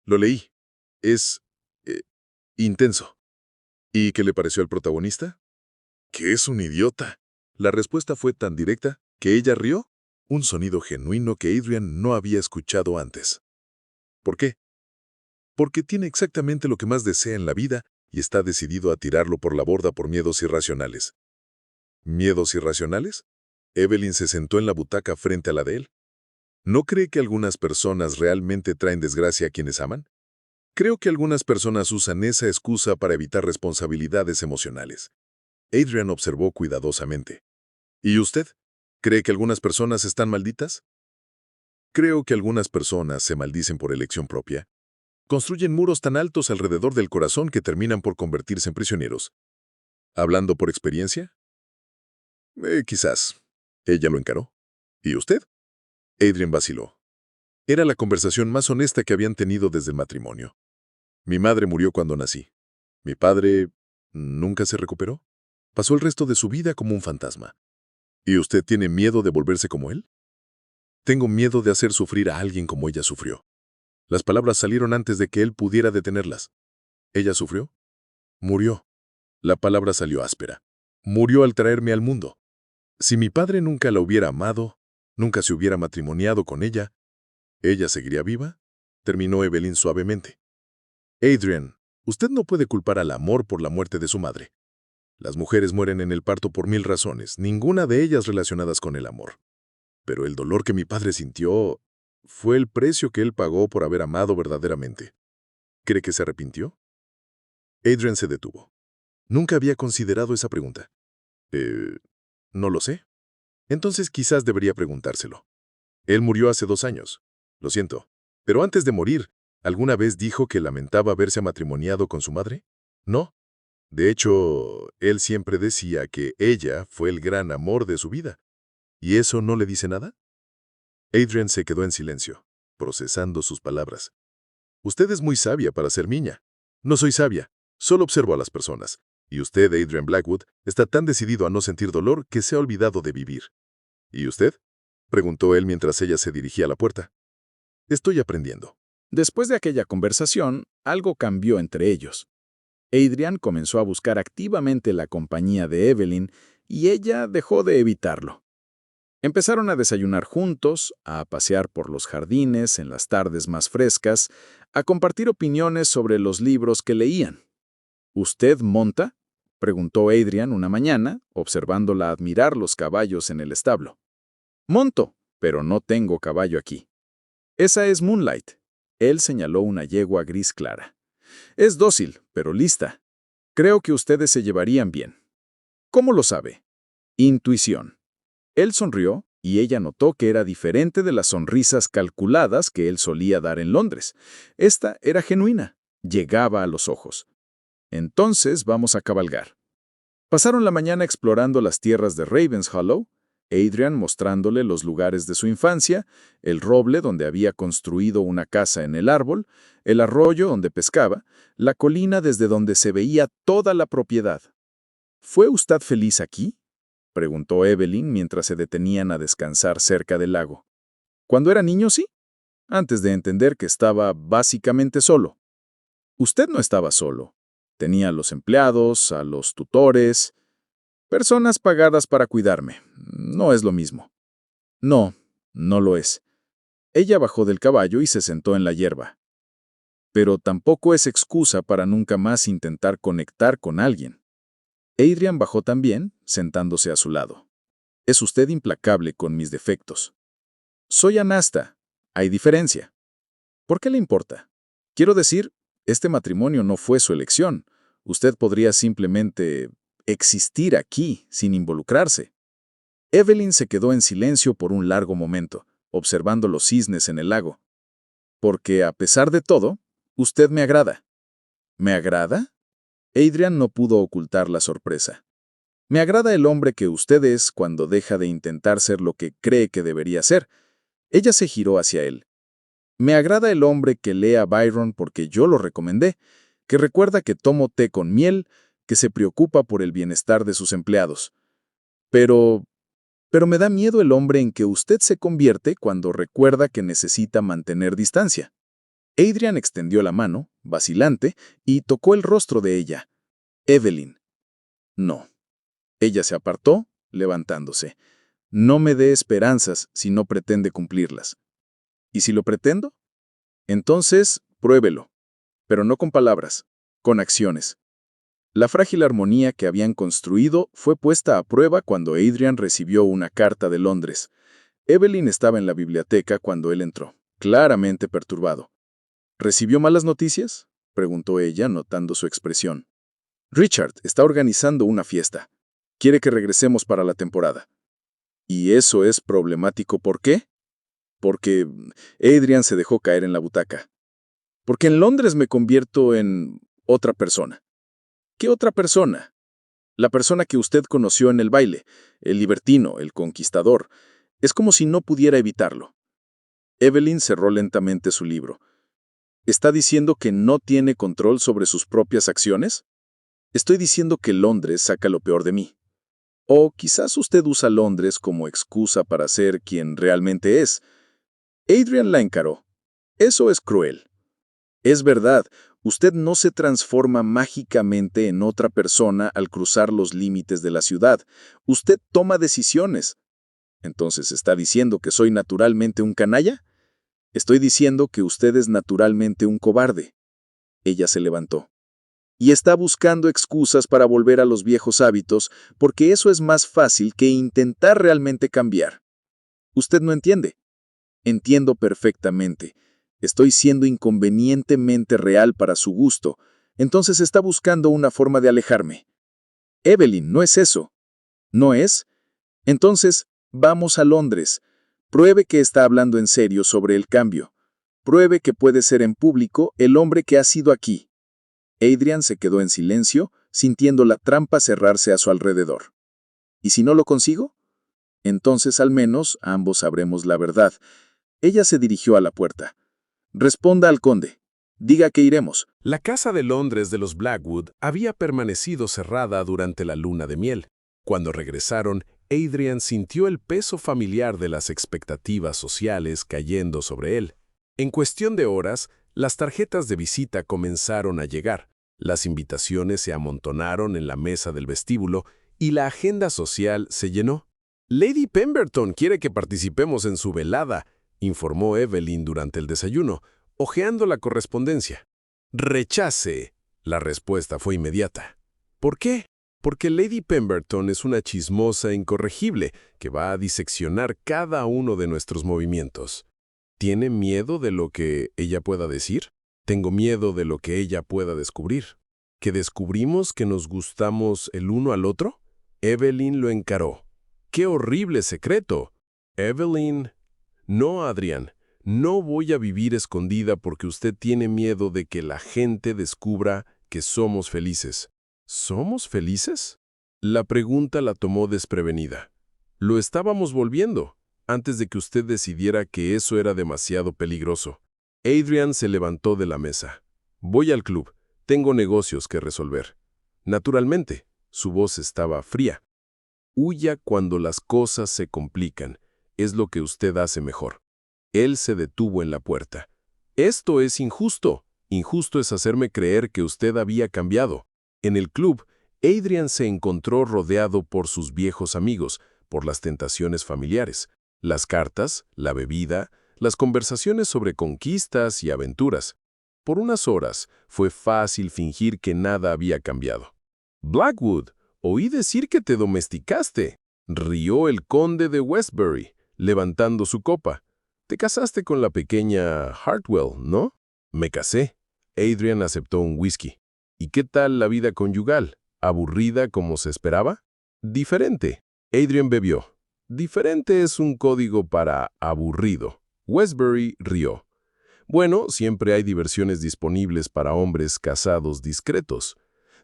Speaker 2: Lo leí. Es intenso. ¿Y qué le pareció al protagonista? Que es un idiota. La respuesta fue tan directa que ella rió, un sonido genuino que Adrian no había escuchado antes. ¿Por qué? Porque tiene exactamente lo que más desea en la vida y está decidido a tirarlo por la borda por miedos irracionales. ¿Miedos irracionales? Evelyn se sentó en la butaca frente a la de él. ¿No cree que algunas personas realmente traen desgracia a quienes aman? Creo que algunas personas usan esa excusa para evitar responsabilidades emocionales. Adrian observó cuidadosamente. ¿Y usted? ¿Cree que algunas personas están malditas? Creo que algunas personas se maldicen por elección propia. Construyen muros tan altos alrededor del corazón que terminan por convertirse en prisioneros. ¿Hablando por experiencia? Quizás. Ella lo encaró. ¿Y usted? Adrian vaciló. Era la conversación más honesta que habían tenido desde el matrimonio. Mi madre murió cuando nací. Mi padre nunca se recuperó. Pasó el resto de su vida como un fantasma. ¿Y usted tiene miedo de volverse como él? Tengo miedo de hacer sufrir a alguien como ella sufrió. Las palabras salieron antes de que él pudiera detenerlas. ¿Ella sufrió? Murió. La palabra salió áspera. Murió al traerme al mundo. Si mi padre nunca la hubiera amado, nunca se hubiera matrimoniado con ella, ¿ella seguiría viva? Terminó Evelyn suavemente. Adrian, usted no puede culpar al amor por la muerte de su madre. Las mujeres mueren en el parto por 1000 razones, ninguna de ellas relacionadas con el amor. Pero el dolor que mi padre sintió fue el precio que él pagó por haber amado verdaderamente. ¿Cree que se arrepintió? Adrian se detuvo. Nunca había considerado esa pregunta. No lo sé. Entonces quizás debería preguntárselo. Él murió hace 2 años. Lo siento. Pero antes de morir, ¿alguna vez dijo que lamentaba haberse matrimoniado con su madre? No. De hecho, él siempre decía que ella fue el gran amor de su vida. ¿Y eso no le dice nada? Adrian se quedó en silencio, procesando sus palabras. Usted es muy sabia para ser niña. No soy sabia, solo observo a las personas. Y usted, Adrian Blackwood, está tan decidido a no sentir dolor que se ha olvidado de vivir. ¿Y usted?, preguntó él mientras ella se dirigía a la puerta. Estoy aprendiendo.
Speaker 3: Después de aquella conversación, algo cambió entre ellos. Adrian comenzó a buscar activamente la compañía de Evelyn y ella dejó de evitarlo. Empezaron a desayunar juntos, a pasear por los jardines en las tardes más frescas, a compartir opiniones sobre los libros que leían. ¿Usted monta?, preguntó Adrian una mañana, observándola admirar los caballos en el establo. Monto, pero no tengo caballo aquí. Esa es Moonlight. Él señaló una yegua gris clara. Es dócil, pero lista. Creo que ustedes se llevarían bien. ¿Cómo lo sabe? Intuición. Él sonrió y ella notó que era diferente de las sonrisas calculadas que él solía dar en Londres. Esta era genuina, llegaba a los ojos. Entonces vamos a cabalgar. Pasaron la mañana explorando las tierras de Ravenshollow. Adrian mostrándole los lugares de su infancia, el roble donde había construido una casa en el árbol, el arroyo donde pescaba, la colina desde donde se veía toda la propiedad. ¿Fue usted feliz aquí?, preguntó Evelyn mientras se detenían a descansar cerca del lago. Cuando era niño, sí, antes de entender que estaba básicamente solo. Usted no estaba solo. Tenía a los empleados, a los tutores, personas pagadas para cuidarme. No es lo mismo. No, no lo es. Ella bajó del caballo y se sentó en la hierba. Pero tampoco es excusa para nunca más intentar conectar con alguien. Adrian bajó también, sentándose a su lado. Es usted implacable con mis defectos. Soy Anasta. Hay diferencia. ¿Por qué le importa? Quiero decir, este matrimonio no fue su elección. Usted podría simplemente existir aquí sin involucrarse. Evelyn se quedó en silencio por un largo momento, observando los cisnes en el lago. Porque, a pesar de todo, usted me agrada. ¿Me agrada? Adrian no pudo ocultar la sorpresa. Me agrada el hombre que usted es cuando deja de intentar ser lo que cree que debería ser. Ella se giró hacia él. Me agrada el hombre que lee a Byron porque yo lo recomendé, que recuerda que tomo té con miel, que se preocupa por el bienestar de sus empleados. Pero me da miedo el hombre en que usted se convierte cuando recuerda que necesita mantener distancia. Adrian extendió la mano, vacilante, y tocó el rostro de ella. Evelyn. No. Ella se apartó, levantándose. No me dé esperanzas si no pretende cumplirlas. ¿Y si lo pretendo? Entonces, pruébelo. Pero no con palabras, con acciones. La frágil armonía que habían construido fue puesta a prueba cuando Adrian recibió una carta de Londres. Evelyn estaba en la biblioteca cuando él entró, claramente perturbado. ¿Recibió malas noticias?, preguntó ella, notando su expresión. Richard está organizando una fiesta. Quiere que regresemos para la temporada. ¿Y eso es problemático por qué? Porque Adrian se dejó caer en la butaca. Porque en Londres me convierto en otra persona. ¿Qué otra persona? La persona que usted conoció en el baile, el libertino, el conquistador. Es como si no pudiera evitarlo. Evelyn cerró lentamente su libro. ¿Está diciendo que no tiene control sobre sus propias acciones? Estoy diciendo que Londres saca lo peor de mí. O quizás usted usa Londres como excusa para ser quien realmente es. Adrian la encaró. Eso es cruel. Es verdad, usted no se transforma mágicamente en otra persona al cruzar los límites de la ciudad. Usted toma decisiones. Entonces, ¿está diciendo que soy naturalmente un canalla? Estoy diciendo que usted es naturalmente un cobarde. Ella se levantó. Y está buscando excusas para volver a los viejos hábitos, porque eso es más fácil que intentar realmente cambiar. Usted no entiende. Entiendo perfectamente. Estoy siendo inconvenientemente real para su gusto, entonces está buscando una forma de alejarme. Evelyn, no es eso. ¿No es? Entonces, vamos a Londres. Pruebe que está hablando en serio sobre el cambio. Pruebe que puede ser en público el hombre que ha sido aquí. Adrian se quedó en silencio, sintiendo la trampa cerrarse a su alrededor. ¿Y si no lo consigo? Entonces al menos ambos sabremos la verdad. Ella se dirigió a la puerta. Responda al conde. Diga que iremos.
Speaker 4: La casa de Londres de los Blackwood había permanecido cerrada durante la luna de miel. Cuando regresaron, Adrian sintió el peso familiar de las expectativas sociales cayendo sobre él. En cuestión de horas, las tarjetas de visita comenzaron a llegar, las invitaciones se amontonaron en la mesa del vestíbulo y la agenda social se llenó. «Lady Pemberton quiere que participemos en su velada», informó Evelyn durante el desayuno, hojeando la correspondencia. «Rechace». La respuesta fue inmediata. ¿Por qué? Porque Lady Pemberton es una chismosa incorregible que va a diseccionar cada uno de nuestros movimientos. ¿Tiene miedo de lo que ella pueda decir? Tengo miedo de lo que ella pueda descubrir. ¿Que descubrimos que nos gustamos el uno al otro? Evelyn lo encaró. ¡Qué horrible secreto! Evelyn. No, Adrian. No voy a vivir escondida porque usted tiene miedo de que la gente descubra que somos felices. ¿Somos felices? La pregunta la tomó desprevenida. Lo estábamos volviendo, antes de que usted decidiera que eso era demasiado peligroso. Adrian se levantó de la mesa. Voy al club. Tengo negocios que resolver. Naturalmente, su voz estaba fría. Huya cuando las cosas se complican. Es lo que usted hace mejor. Él se detuvo en la puerta. Esto es injusto. Injusto es hacerme creer que usted había cambiado. En el club, Adrian se encontró rodeado por sus viejos amigos, por las tentaciones familiares, las cartas, la bebida, las conversaciones sobre conquistas y aventuras. Por unas horas fue fácil fingir que nada había cambiado. Blackwood, oí decir que te domesticaste, rió el conde de Westbury, levantando su copa. Te casaste con la pequeña Hartwell, ¿no? Me casé. Adrian aceptó un whisky. ¿Y qué tal la vida conyugal? ¿Aburrida como se esperaba? Diferente. Adrian bebió. Diferente es un código para aburrido. Westbury rió. Bueno, siempre hay diversiones disponibles para hombres casados discretos.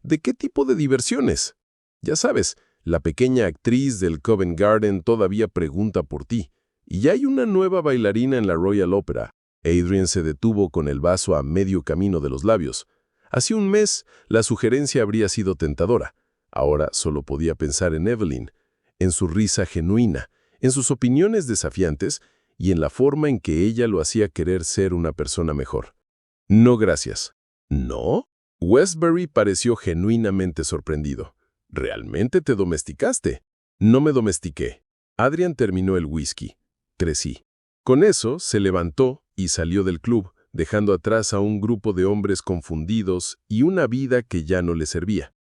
Speaker 4: ¿De qué tipo de diversiones? Ya sabes, la pequeña actriz del Covent Garden todavía pregunta por ti. Y ya hay una nueva bailarina en la Royal Opera. Adrian se detuvo con el vaso a medio camino de los labios. Hace un mes, la sugerencia habría sido tentadora. Ahora solo podía pensar en Evelyn, en su risa genuina, en sus opiniones desafiantes y en la forma en que ella lo hacía querer ser una persona mejor. No, gracias. ¿No? Westbury pareció genuinamente sorprendido. ¿Realmente te domesticaste? No me domestiqué. Adrian terminó el whisky. Crecí. Con eso, se levantó y salió del club, dejando atrás a un grupo de hombres confundidos y una vida que ya no le servía.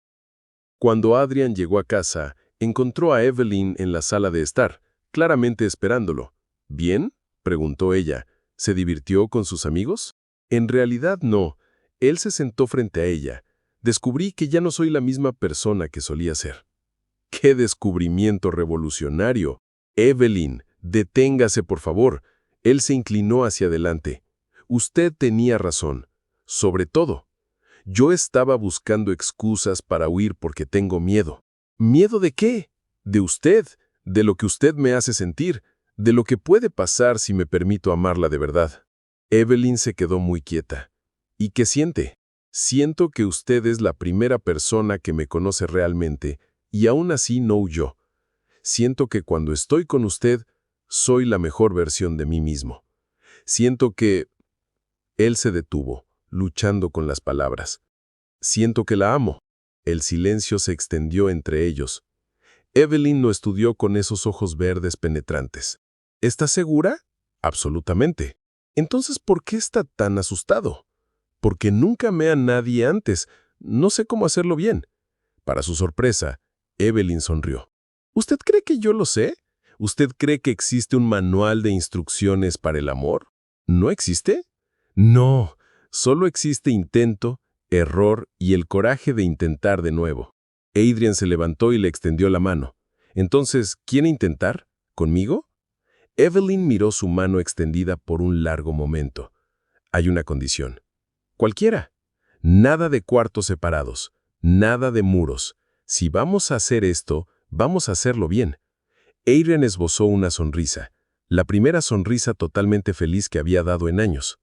Speaker 4: Cuando Adrian llegó a casa, encontró a Evelyn en la sala de estar, claramente esperándolo. ¿Bien?, preguntó ella. ¿Se divirtió con sus amigos? En realidad no. Él se sentó frente a ella. Descubrí que ya no soy la misma persona que solía ser. ¡Qué descubrimiento revolucionario! Evelyn, deténgase, por favor. Él se inclinó hacia adelante. Usted tenía razón. Sobre todo, yo estaba buscando excusas para huir porque tengo miedo. ¿Miedo de qué? De usted, de lo que usted me hace sentir, de lo que puede pasar si me permito amarla de verdad. Evelyn se quedó muy quieta. ¿Y qué siente? Siento que usted es la primera persona que me conoce realmente, y aún así no huyó. Siento que cuando estoy con usted, soy la mejor versión de mí mismo. Siento que... Él se detuvo, luchando con las palabras. Siento que la amo. El silencio se extendió entre ellos. Evelyn lo estudió con esos ojos verdes penetrantes. ¿Estás segura? Absolutamente. Entonces, ¿por qué está tan asustado? Porque nunca amé a nadie antes. No sé cómo hacerlo bien. Para su sorpresa, Evelyn sonrió. ¿Usted cree que yo lo sé? ¿Usted cree que existe un manual de instrucciones para el amor? ¿No existe? No, solo existe intento, error y el coraje de intentar de nuevo. Adrian se levantó y le extendió la mano. Entonces, ¿quiere intentar? ¿Conmigo? Evelyn miró su mano extendida por un largo momento. Hay una condición. Cualquiera. Nada de cuartos separados. Nada de muros. Si vamos a hacer esto, vamos a hacerlo bien. Adrian esbozó una sonrisa. La primera sonrisa totalmente feliz que había dado en años.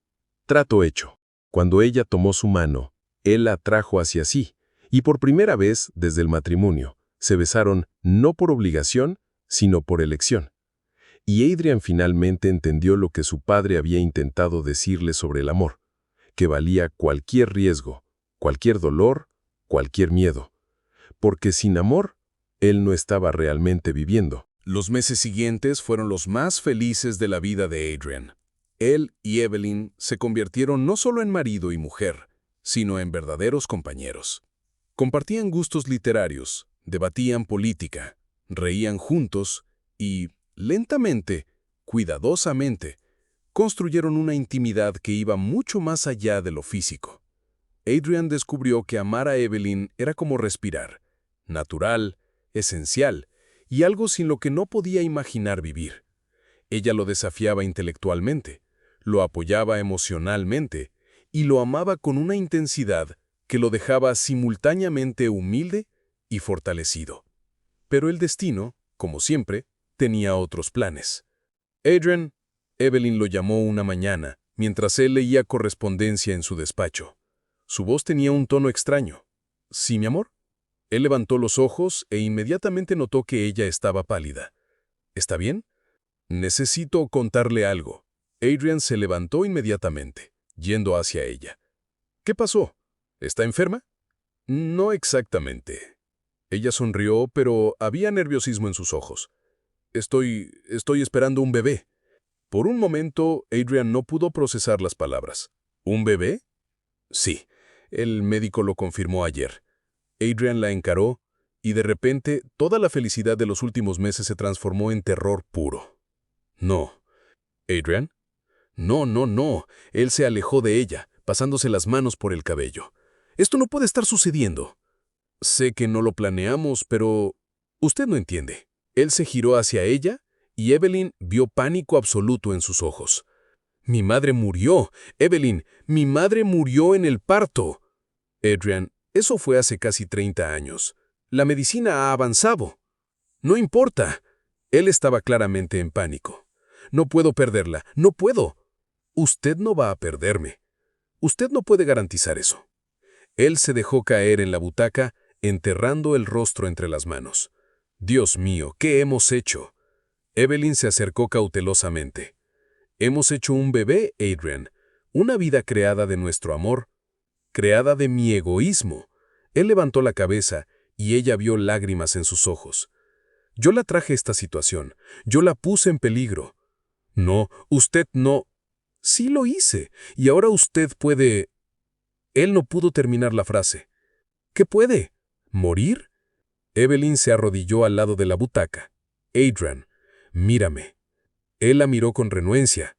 Speaker 4: Trato hecho. Cuando ella tomó su mano, él la atrajo hacia sí, y por primera vez desde el matrimonio, se besaron no por obligación, sino por elección. Y Adrian finalmente entendió lo que su padre había intentado decirle sobre el amor, que valía cualquier riesgo, cualquier dolor, cualquier miedo. Porque sin amor, él no estaba realmente viviendo.
Speaker 3: Los meses siguientes fueron los más felices de la vida de Adrian. Él y Evelyn se convirtieron no solo en marido y mujer, sino en verdaderos compañeros. Compartían gustos literarios, debatían política, reían juntos y, lentamente, cuidadosamente, construyeron una intimidad que iba mucho más allá de lo físico. Adrian descubrió que amar a Evelyn era como respirar, natural, esencial y algo sin lo que no podía imaginar vivir. Ella lo desafiaba intelectualmente, lo apoyaba emocionalmente y lo amaba con una intensidad que lo dejaba simultáneamente humilde y fortalecido. Pero el destino, como siempre,
Speaker 1: tenía otros planes. Adrian, Evelyn lo llamó una mañana, mientras él leía correspondencia en su despacho. Su voz tenía un tono extraño. ¿Sí, mi amor? Él levantó los ojos e inmediatamente notó que ella estaba pálida. ¿Está bien? Necesito contarle algo. Adrian se levantó inmediatamente, yendo hacia ella. ¿Qué pasó? ¿Está enferma? No exactamente. Ella sonrió, pero había nerviosismo en sus ojos. Estoy esperando un bebé. Por un momento, Adrian no pudo procesar las palabras. ¿Un bebé? Sí, el médico lo confirmó ayer. Adrian la encaró, y de repente toda la felicidad de los últimos meses se transformó en terror puro. No. ¿Adrian? No, no, no. Él se alejó de ella, pasándose las manos por el cabello. Esto no puede estar sucediendo. Sé que no lo planeamos, pero usted no entiende. Él se giró hacia ella, y Evelyn vio pánico absoluto en sus ojos. Mi madre murió. Evelyn, mi madre murió en el parto. Adrian, eso fue hace casi 30 años. La medicina ha avanzado. No importa. Él estaba claramente en pánico. No puedo perderla. No puedo. Usted no va a perderme. Usted no puede garantizar eso. Él se dejó caer en la butaca, enterrando el rostro entre las manos. Dios mío, ¿qué hemos hecho? Evelyn se acercó cautelosamente. Hemos hecho un bebé, Adrian. Una vida creada de nuestro amor, creada de mi egoísmo. Él levantó la cabeza y ella vio lágrimas en sus ojos. Yo la traje a esta situación. Yo la puse en peligro. No, usted no. Sí lo hice. Y ahora usted puede... Él no pudo terminar la frase. ¿Qué puede? ¿Morir? Evelyn se arrodilló al lado de la butaca. Adrian, mírame. Él la miró con renuencia.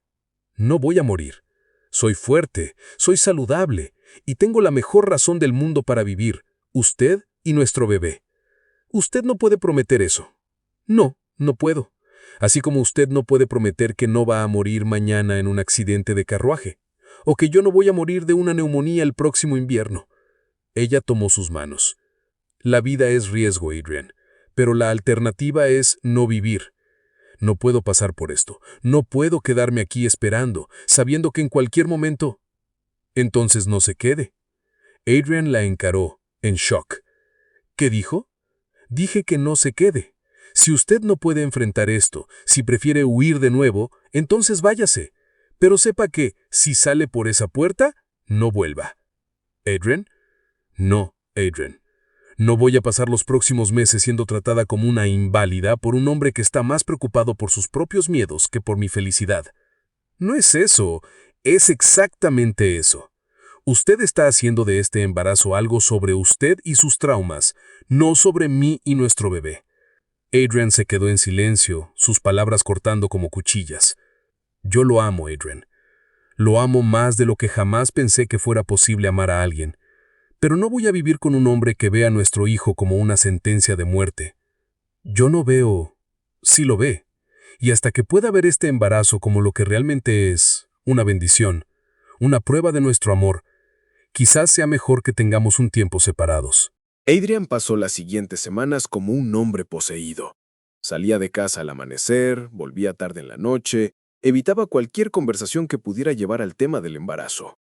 Speaker 1: No voy a morir. Soy fuerte, soy saludable, y tengo la mejor razón del mundo para vivir, usted y nuestro bebé. Usted no puede prometer eso. No, no puedo. Así como usted no puede prometer que no va a morir mañana en un accidente de carruaje, o que yo no voy a morir de una neumonía el próximo invierno. Ella tomó sus manos. La vida es riesgo, Adrian, pero la alternativa es no vivir. No puedo pasar por esto. No puedo quedarme aquí esperando, sabiendo que en cualquier momento... Entonces no se quede. Adrian la encaró, en shock. ¿Qué dijo? Dije que no se quede. Si usted no puede enfrentar esto, si prefiere huir de nuevo, entonces váyase. Pero sepa que, si sale por esa puerta, no vuelva. ¿Adrian? No, Adrian. No voy a pasar los próximos meses siendo tratada como una inválida por un hombre que está más preocupado por sus propios miedos que por mi felicidad. No es eso, es exactamente eso. Usted está haciendo de este embarazo algo sobre usted y sus traumas, no sobre mí y nuestro bebé. Adrian se quedó en silencio, sus palabras cortando como cuchillas. Yo lo amo, Adrian. Lo amo más de lo que jamás pensé que fuera posible amar a alguien. Pero no voy a vivir con un hombre que ve a nuestro hijo como una sentencia de muerte. Yo no veo... Sí lo ve. Y hasta que pueda ver este embarazo como lo que realmente es, una bendición, una prueba de nuestro amor, quizás sea mejor que tengamos un tiempo separados.
Speaker 3: Adrian pasó las siguientes semanas como un hombre poseído. Salía de casa al amanecer, volvía tarde en la noche, evitaba cualquier conversación que pudiera llevar al tema del embarazo.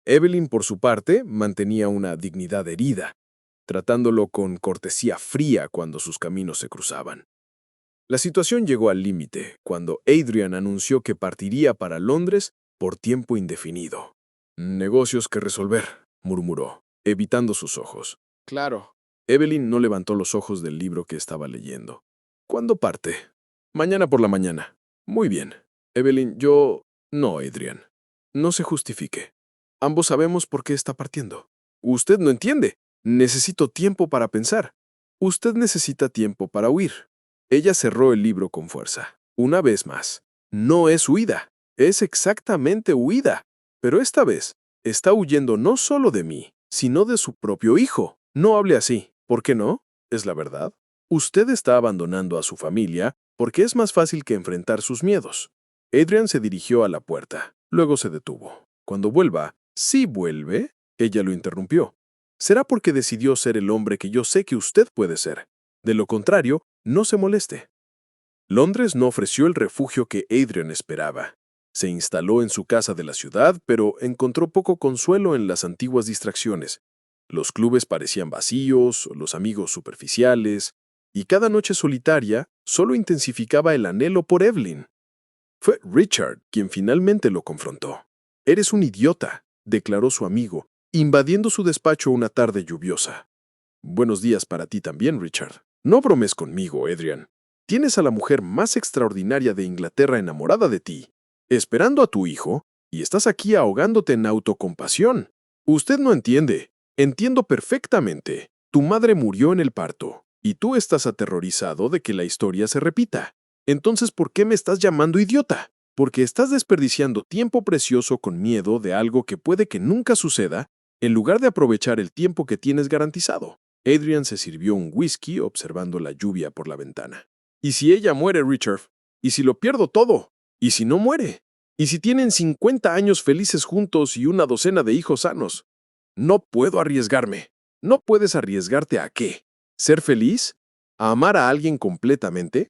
Speaker 3: Evelyn, por su parte, mantenía una dignidad herida, tratándolo con cortesía fría cuando sus caminos se cruzaban. La situación llegó al límite cuando Adrian anunció que partiría para Londres por tiempo indefinido. «Negocios que resolver», murmuró, evitando sus ojos. «Claro». Evelyn no levantó los ojos del libro que estaba leyendo. «¿Cuándo parte?» «Mañana por la mañana». «Muy bien». «Evelyn, yo...» «No, Adrian. No se justifique. Ambos sabemos por qué está partiendo». «Usted no entiende. Necesito tiempo para pensar». «Usted necesita tiempo para huir». Ella cerró el libro con fuerza. «Una vez más. No es huida. Es exactamente huida. Pero esta vez está huyendo no solo de mí, sino de su propio hijo. No hable así. ¿Por qué no? Es la verdad. Usted está abandonando a su familia porque es más fácil que enfrentar sus miedos». Adrian se dirigió a la puerta. Luego se detuvo. «Cuando vuelva, si vuelve», ella lo interrumpió, «será porque decidió ser el hombre que yo sé que usted puede ser. De lo contrario, no se moleste». Londres no ofreció el refugio que Adrian esperaba. Se instaló en su casa de la ciudad, pero encontró poco consuelo en las antiguas distracciones. Los clubes parecían vacíos, los amigos superficiales, y cada noche solitaria solo intensificaba el anhelo por Evelyn. Fue Richard quien finalmente lo confrontó. «Eres un idiota», declaró su amigo, invadiendo su despacho una tarde lluviosa. «Buenos días para ti también, Richard. No bromes conmigo, Adrian. Tienes a la mujer más extraordinaria de Inglaterra enamorada de ti, esperando a tu hijo, y estás aquí ahogándote en autocompasión. Usted no entiende. Entiendo perfectamente. Tu madre murió en el parto, y tú estás aterrorizado de que la historia se repita. Entonces, ¿por qué me estás llamando idiota? Porque estás desperdiciando tiempo precioso con miedo de algo que puede que nunca suceda, en lugar de aprovechar el tiempo que tienes garantizado». Adrian se sirvió un whisky observando la lluvia por la ventana. «¿Y si ella muere, Richard? ¿Y si lo pierdo todo? ¿Y si no muere? ¿Y si tienen 50 años felices juntos y una docena de hijos sanos? No puedo arriesgarme». «¿No puedes arriesgarte a qué? ¿Ser feliz? ¿A amar a alguien completamente?»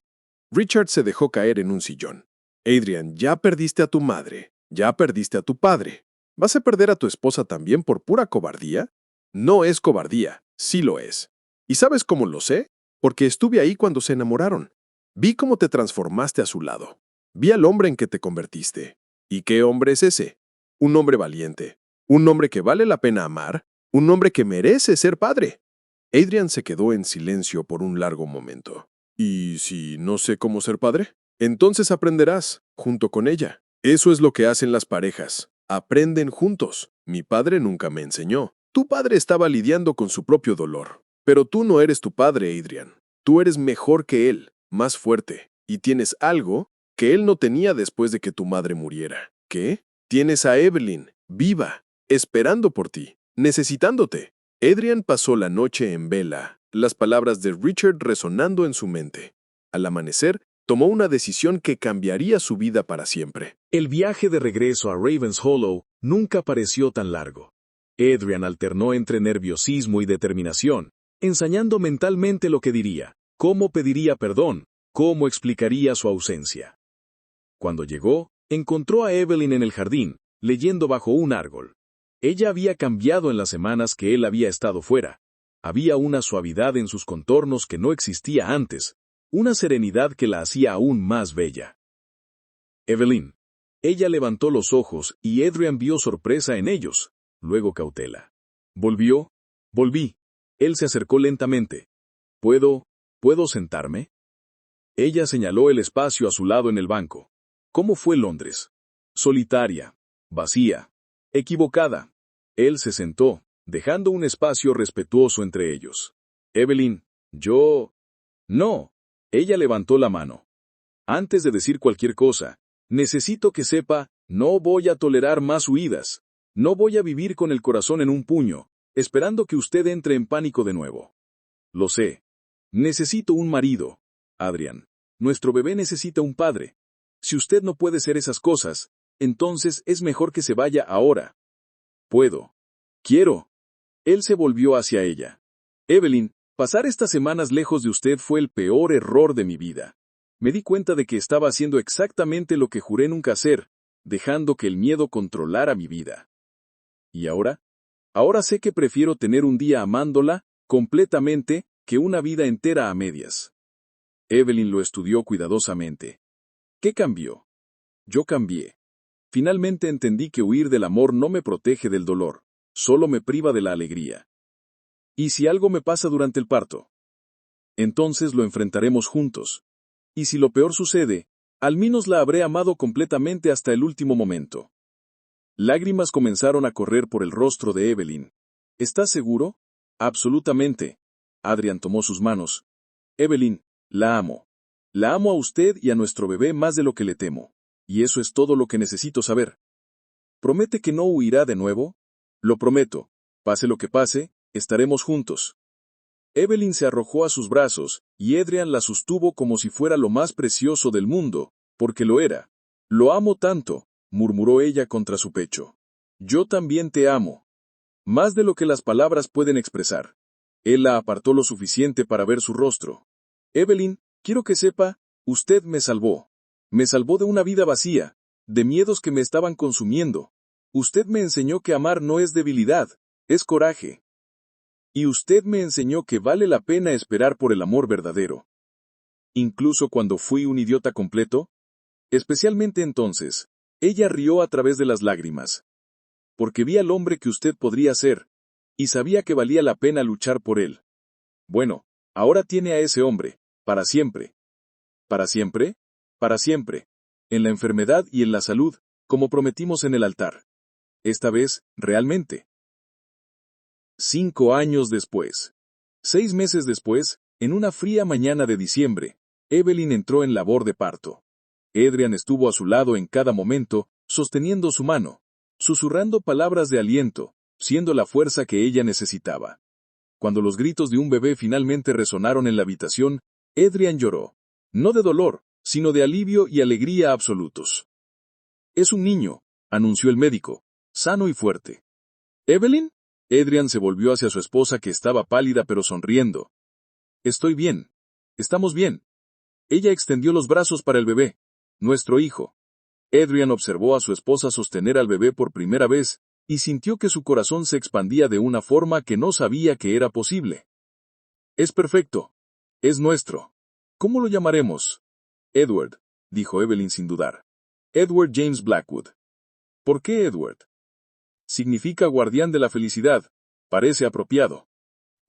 Speaker 3: Richard se dejó caer en un sillón. «Adrian, ya perdiste a tu madre, ya perdiste a tu padre. ¿Vas a perder a tu esposa también por pura cobardía?» «No es cobardía, sí lo es. ¿Y sabes cómo lo sé? Porque estuve ahí cuando se enamoraron. Vi cómo te transformaste a su lado. Vi al hombre en que te convertiste. ¿Y qué hombre es ese? Un hombre valiente. Un hombre que vale la pena amar. Un hombre que merece ser padre». Adrian se quedó en silencio por un largo momento. «¿Y si no sé cómo ser padre? Entonces aprenderás, junto con ella. Eso es lo que hacen las parejas. Aprenden juntos. Mi padre nunca me enseñó. Tu padre estaba lidiando con su propio dolor. Pero tú no eres tu padre, Adrian. Tú eres mejor que él, más fuerte, y tienes algo que él no tenía después de que tu madre muriera. ¿Qué? Tienes a Evelyn, viva, esperando por ti, necesitándote». Adrian pasó la noche en vela, las palabras de Richard resonando en su mente. Al amanecer, tomó una decisión que cambiaría su vida para siempre.
Speaker 4: El viaje de regreso a Ravens Hollow nunca pareció tan largo. Adrian alternó entre nerviosismo y determinación, ensayando mentalmente lo que diría, cómo pediría perdón, cómo explicaría su ausencia. Cuando llegó, encontró a Evelyn en el jardín, leyendo bajo un árbol. Ella había cambiado en las semanas que él había estado fuera. Había una suavidad en sus contornos que no existía antes, una serenidad que la hacía aún más bella. «Evelyn». Ella levantó los ojos y Adrian vio sorpresa en ellos, luego cautela. «¿Volvió?» «Volví». Él se acercó lentamente. ¿Puedo sentarme?» Ella señaló el espacio a su lado en el banco. ¿Cómo fue Londres? Solitaria, vacía, equivocada. Él se sentó, dejando un espacio respetuoso entre ellos. «Evelyn, yo...» «No». Ella levantó la mano. «Antes de decir cualquier cosa, necesito que sepa, no voy a tolerar más huidas. No voy a vivir con el corazón en un puño, esperando que usted entre en pánico de nuevo. Lo sé. Necesito un marido, Adrian. Nuestro bebé necesita un padre. Si usted no puede ser esas cosas, entonces es mejor que se vaya ahora». «Puedo. Quiero». Él se volvió hacia ella. «Evelyn, pasar estas semanas lejos de usted fue el peor error de mi vida. Me di cuenta de que estaba haciendo exactamente lo que juré nunca hacer, dejando que el miedo controlara mi vida. ¿Y ahora? Ahora sé que prefiero tener un día amándola, completamente, que una vida entera a medias». Evelyn lo estudió cuidadosamente. «¿Qué cambió?» «Yo cambié. Finalmente entendí que huir del amor no me protege del dolor, solo me priva de la alegría. ¿Y si algo me pasa durante el parto? Entonces lo enfrentaremos juntos. Y si lo peor sucede, al menos la habré amado completamente hasta el último momento». Lágrimas comenzaron a correr por el rostro de Evelyn. «¿Estás seguro?» «Absolutamente». Adrian tomó sus manos. «Evelyn, la amo. La amo a usted y a nuestro bebé más de lo que le temo. Y eso es todo lo que necesito saber. ¿Promete que no huirá de nuevo?» «Lo prometo. Pase lo que pase, estaremos juntos». Evelyn se arrojó a sus brazos, y Adrian la sostuvo como si fuera lo más precioso del mundo, porque lo era. «Lo amo tanto», murmuró ella contra su pecho. «Yo también te amo. Más de lo que las palabras pueden expresar». Él la apartó lo suficiente para ver su rostro. «Evelyn, quiero que sepa,
Speaker 5: Usted me salvó. Me salvó de una vida vacía, de miedos que me estaban consumiendo. Usted me enseñó que amar no es debilidad, es coraje. Y usted me enseñó que vale la pena esperar por el amor verdadero. Incluso cuando fui un idiota completo, especialmente entonces, ella rió a través de las lágrimas. Porque vi al hombre que usted podría ser, y sabía que valía la pena luchar por él. Bueno, ahora tiene a ese hombre, para siempre. ¿Para siempre? Para siempre. En la enfermedad y en la salud, como prometimos en el altar. Esta vez, realmente. 5 años después. 6 meses después, en una fría mañana de diciembre, Evelyn entró en labor de parto. Adrian estuvo a su lado en cada momento, sosteniendo su mano, susurrando palabras de aliento, siendo la fuerza que ella necesitaba. Cuando los gritos de un bebé finalmente resonaron en la habitación, Adrian lloró, no de dolor, sino de alivio y alegría absolutos. Es un niño, anunció el médico, sano y fuerte. ¿Evelyn? Adrian se volvió hacia su esposa que estaba pálida pero sonriendo. Estoy bien. Estamos bien. Ella extendió los brazos para el bebé, nuestro hijo. Adrian observó a su esposa sostener al bebé por primera vez, y sintió que su corazón se expandía de una forma que no sabía que era posible. Es perfecto. Es nuestro. ¿Cómo lo llamaremos? Edward, dijo Evelyn sin dudar. Edward James Blackwood. ¿Por qué Edward? Significa guardián de la felicidad. Parece apropiado.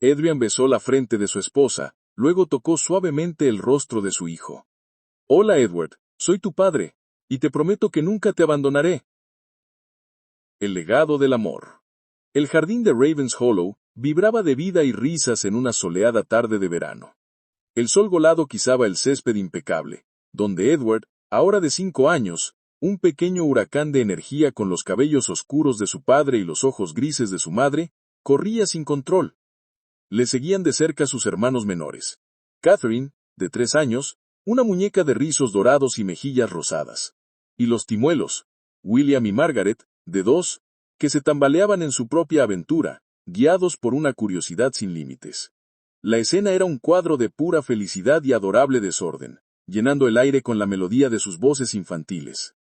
Speaker 5: Adrian besó la frente de su esposa, luego tocó suavemente el rostro de su hijo. Hola Edward, soy tu padre, y te prometo que nunca te abandonaré. El legado del amor. El jardín de Ravens Hollow vibraba de vida y risas en una soleada tarde de verano. El sol golado guisaba el césped impecable, donde Edward, ahora de 5 años, un pequeño huracán de energía con los cabellos oscuros de su padre y los ojos grises de su madre, corría sin control. Le seguían de cerca sus hermanos menores. Catherine, de 3 años, una muñeca de rizos dorados y mejillas rosadas. Y los timuelos, William y Margaret, de 2, que se tambaleaban en su propia aventura, guiados por una curiosidad sin límites. La escena era un cuadro de pura felicidad y adorable desorden, llenando el aire con la melodía de sus voces infantiles.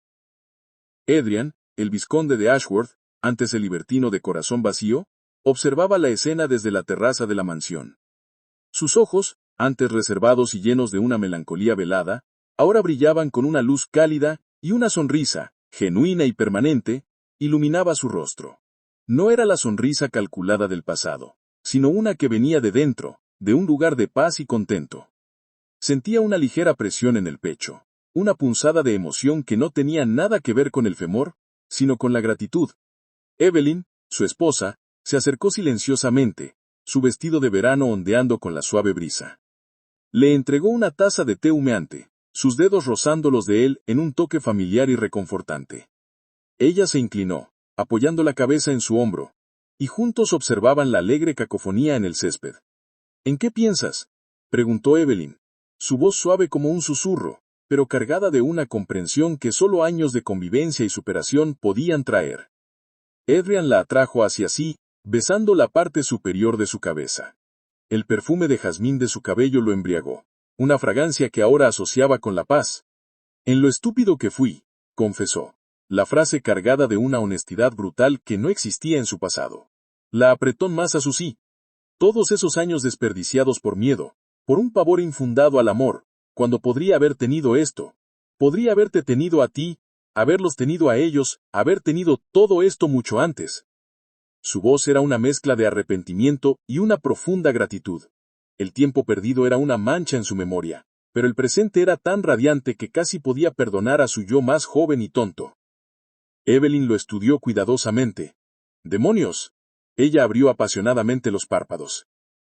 Speaker 5: Adrian, el vizconde de Ashworth, antes el libertino de corazón vacío, observaba la escena desde la terraza de la mansión. Sus ojos, antes reservados y llenos de una melancolía velada, ahora brillaban con una luz cálida y una sonrisa, genuina y permanente, iluminaba su rostro. No era la sonrisa calculada del pasado, sino una que venía de dentro, de un lugar de paz y contento. Sentía una ligera presión en el pecho, una punzada de emoción que no tenía nada que ver con el femor, sino con la gratitud. Evelyn, su esposa, se acercó silenciosamente, su vestido de verano ondeando con la suave brisa. Le entregó una taza de té humeante, sus dedos rozando los de él en un toque familiar y reconfortante. Ella se inclinó, apoyando la cabeza en su hombro, y juntos observaban la alegre cacofonía en el césped. ¿En qué piensas?, preguntó Evelyn, su voz suave como un susurro, pero cargada de una comprensión que solo años de convivencia y superación podían traer. Adrian la atrajo hacia sí, besando la parte superior de su cabeza. El perfume de jazmín de su cabello lo embriagó, una fragancia que ahora asociaba con la paz. En lo estúpido que fui, confesó, la frase cargada de una honestidad brutal que no existía en su pasado. La apretó más a su sí. Todos esos años desperdiciados por miedo, por un pavor infundado al amor, cuando podría haber tenido esto, podría haberte tenido a ti, haberlos tenido a ellos, haber tenido todo esto mucho antes. Su voz era una mezcla de arrepentimiento y una profunda gratitud. El tiempo perdido era una mancha en su memoria, pero el presente era tan radiante que casi podía perdonar a su yo más joven y tonto. Evelyn lo estudió cuidadosamente. ¡Demonios! Ella abrió apasionadamente los párpados.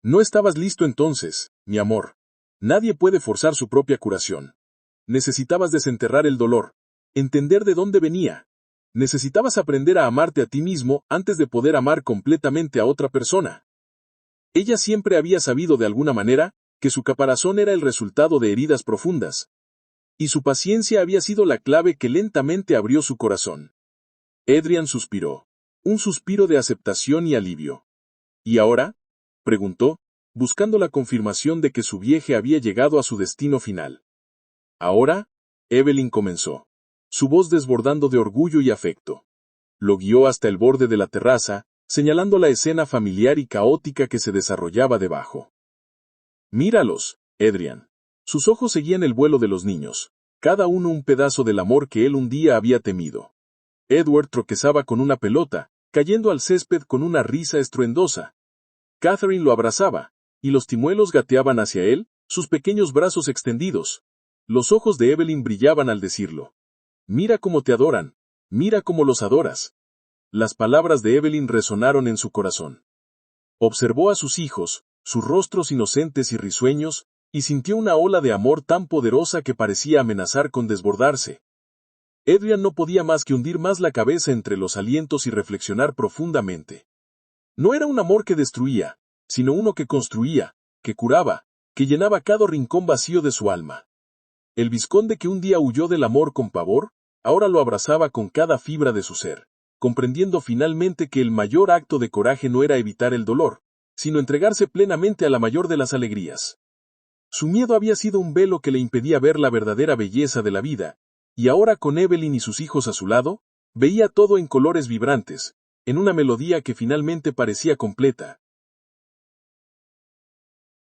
Speaker 5: No estabas listo entonces, mi amor. Nadie puede forzar su propia curación. Necesitabas desenterrar el dolor, entender de dónde venía. Necesitabas aprender a amarte a ti mismo antes de poder amar completamente a otra persona. Ella siempre había sabido de alguna manera que su caparazón era el resultado de heridas profundas. Y su paciencia había sido la clave que lentamente abrió su corazón. Adrian suspiró, un suspiro de aceptación y alivio. ¿Y ahora?, preguntó, buscando la confirmación de que su viaje había llegado a su destino final. Ahora, Evelyn comenzó, su voz desbordando de orgullo y afecto. Lo guió hasta el borde de la terraza, señalando la escena familiar y caótica que se desarrollaba debajo. «Míralos, Adrian». Sus ojos seguían el vuelo de los niños, cada uno un pedazo del amor que él un día había temido. Edward tropezaba con una pelota, cayendo al césped con una risa estruendosa. Catherine lo abrazaba, y los timuelos gateaban hacia él, sus pequeños brazos extendidos. Los ojos de Evelyn brillaban al decirlo. «Mira cómo te adoran, mira cómo los adoras». Las palabras de Evelyn resonaron en su corazón. Observó a sus hijos, sus rostros inocentes y risueños, y sintió una ola de amor tan poderosa que parecía amenazar con desbordarse. Adrian no podía más que hundir más la cabeza entre los alientos y reflexionar profundamente. No era un amor que destruía, sino uno que construía, que curaba, que llenaba cada rincón vacío de su alma. El vizconde que un día huyó del amor con pavor, ahora lo abrazaba con cada fibra de su ser, comprendiendo finalmente que el mayor acto de coraje no era evitar el dolor, sino entregarse plenamente a la mayor de las alegrías. Su miedo había sido un velo que le impedía ver la verdadera belleza de la vida, y ahora con Evelyn y sus hijos a su lado, veía todo en colores vibrantes, en una melodía que finalmente parecía completa,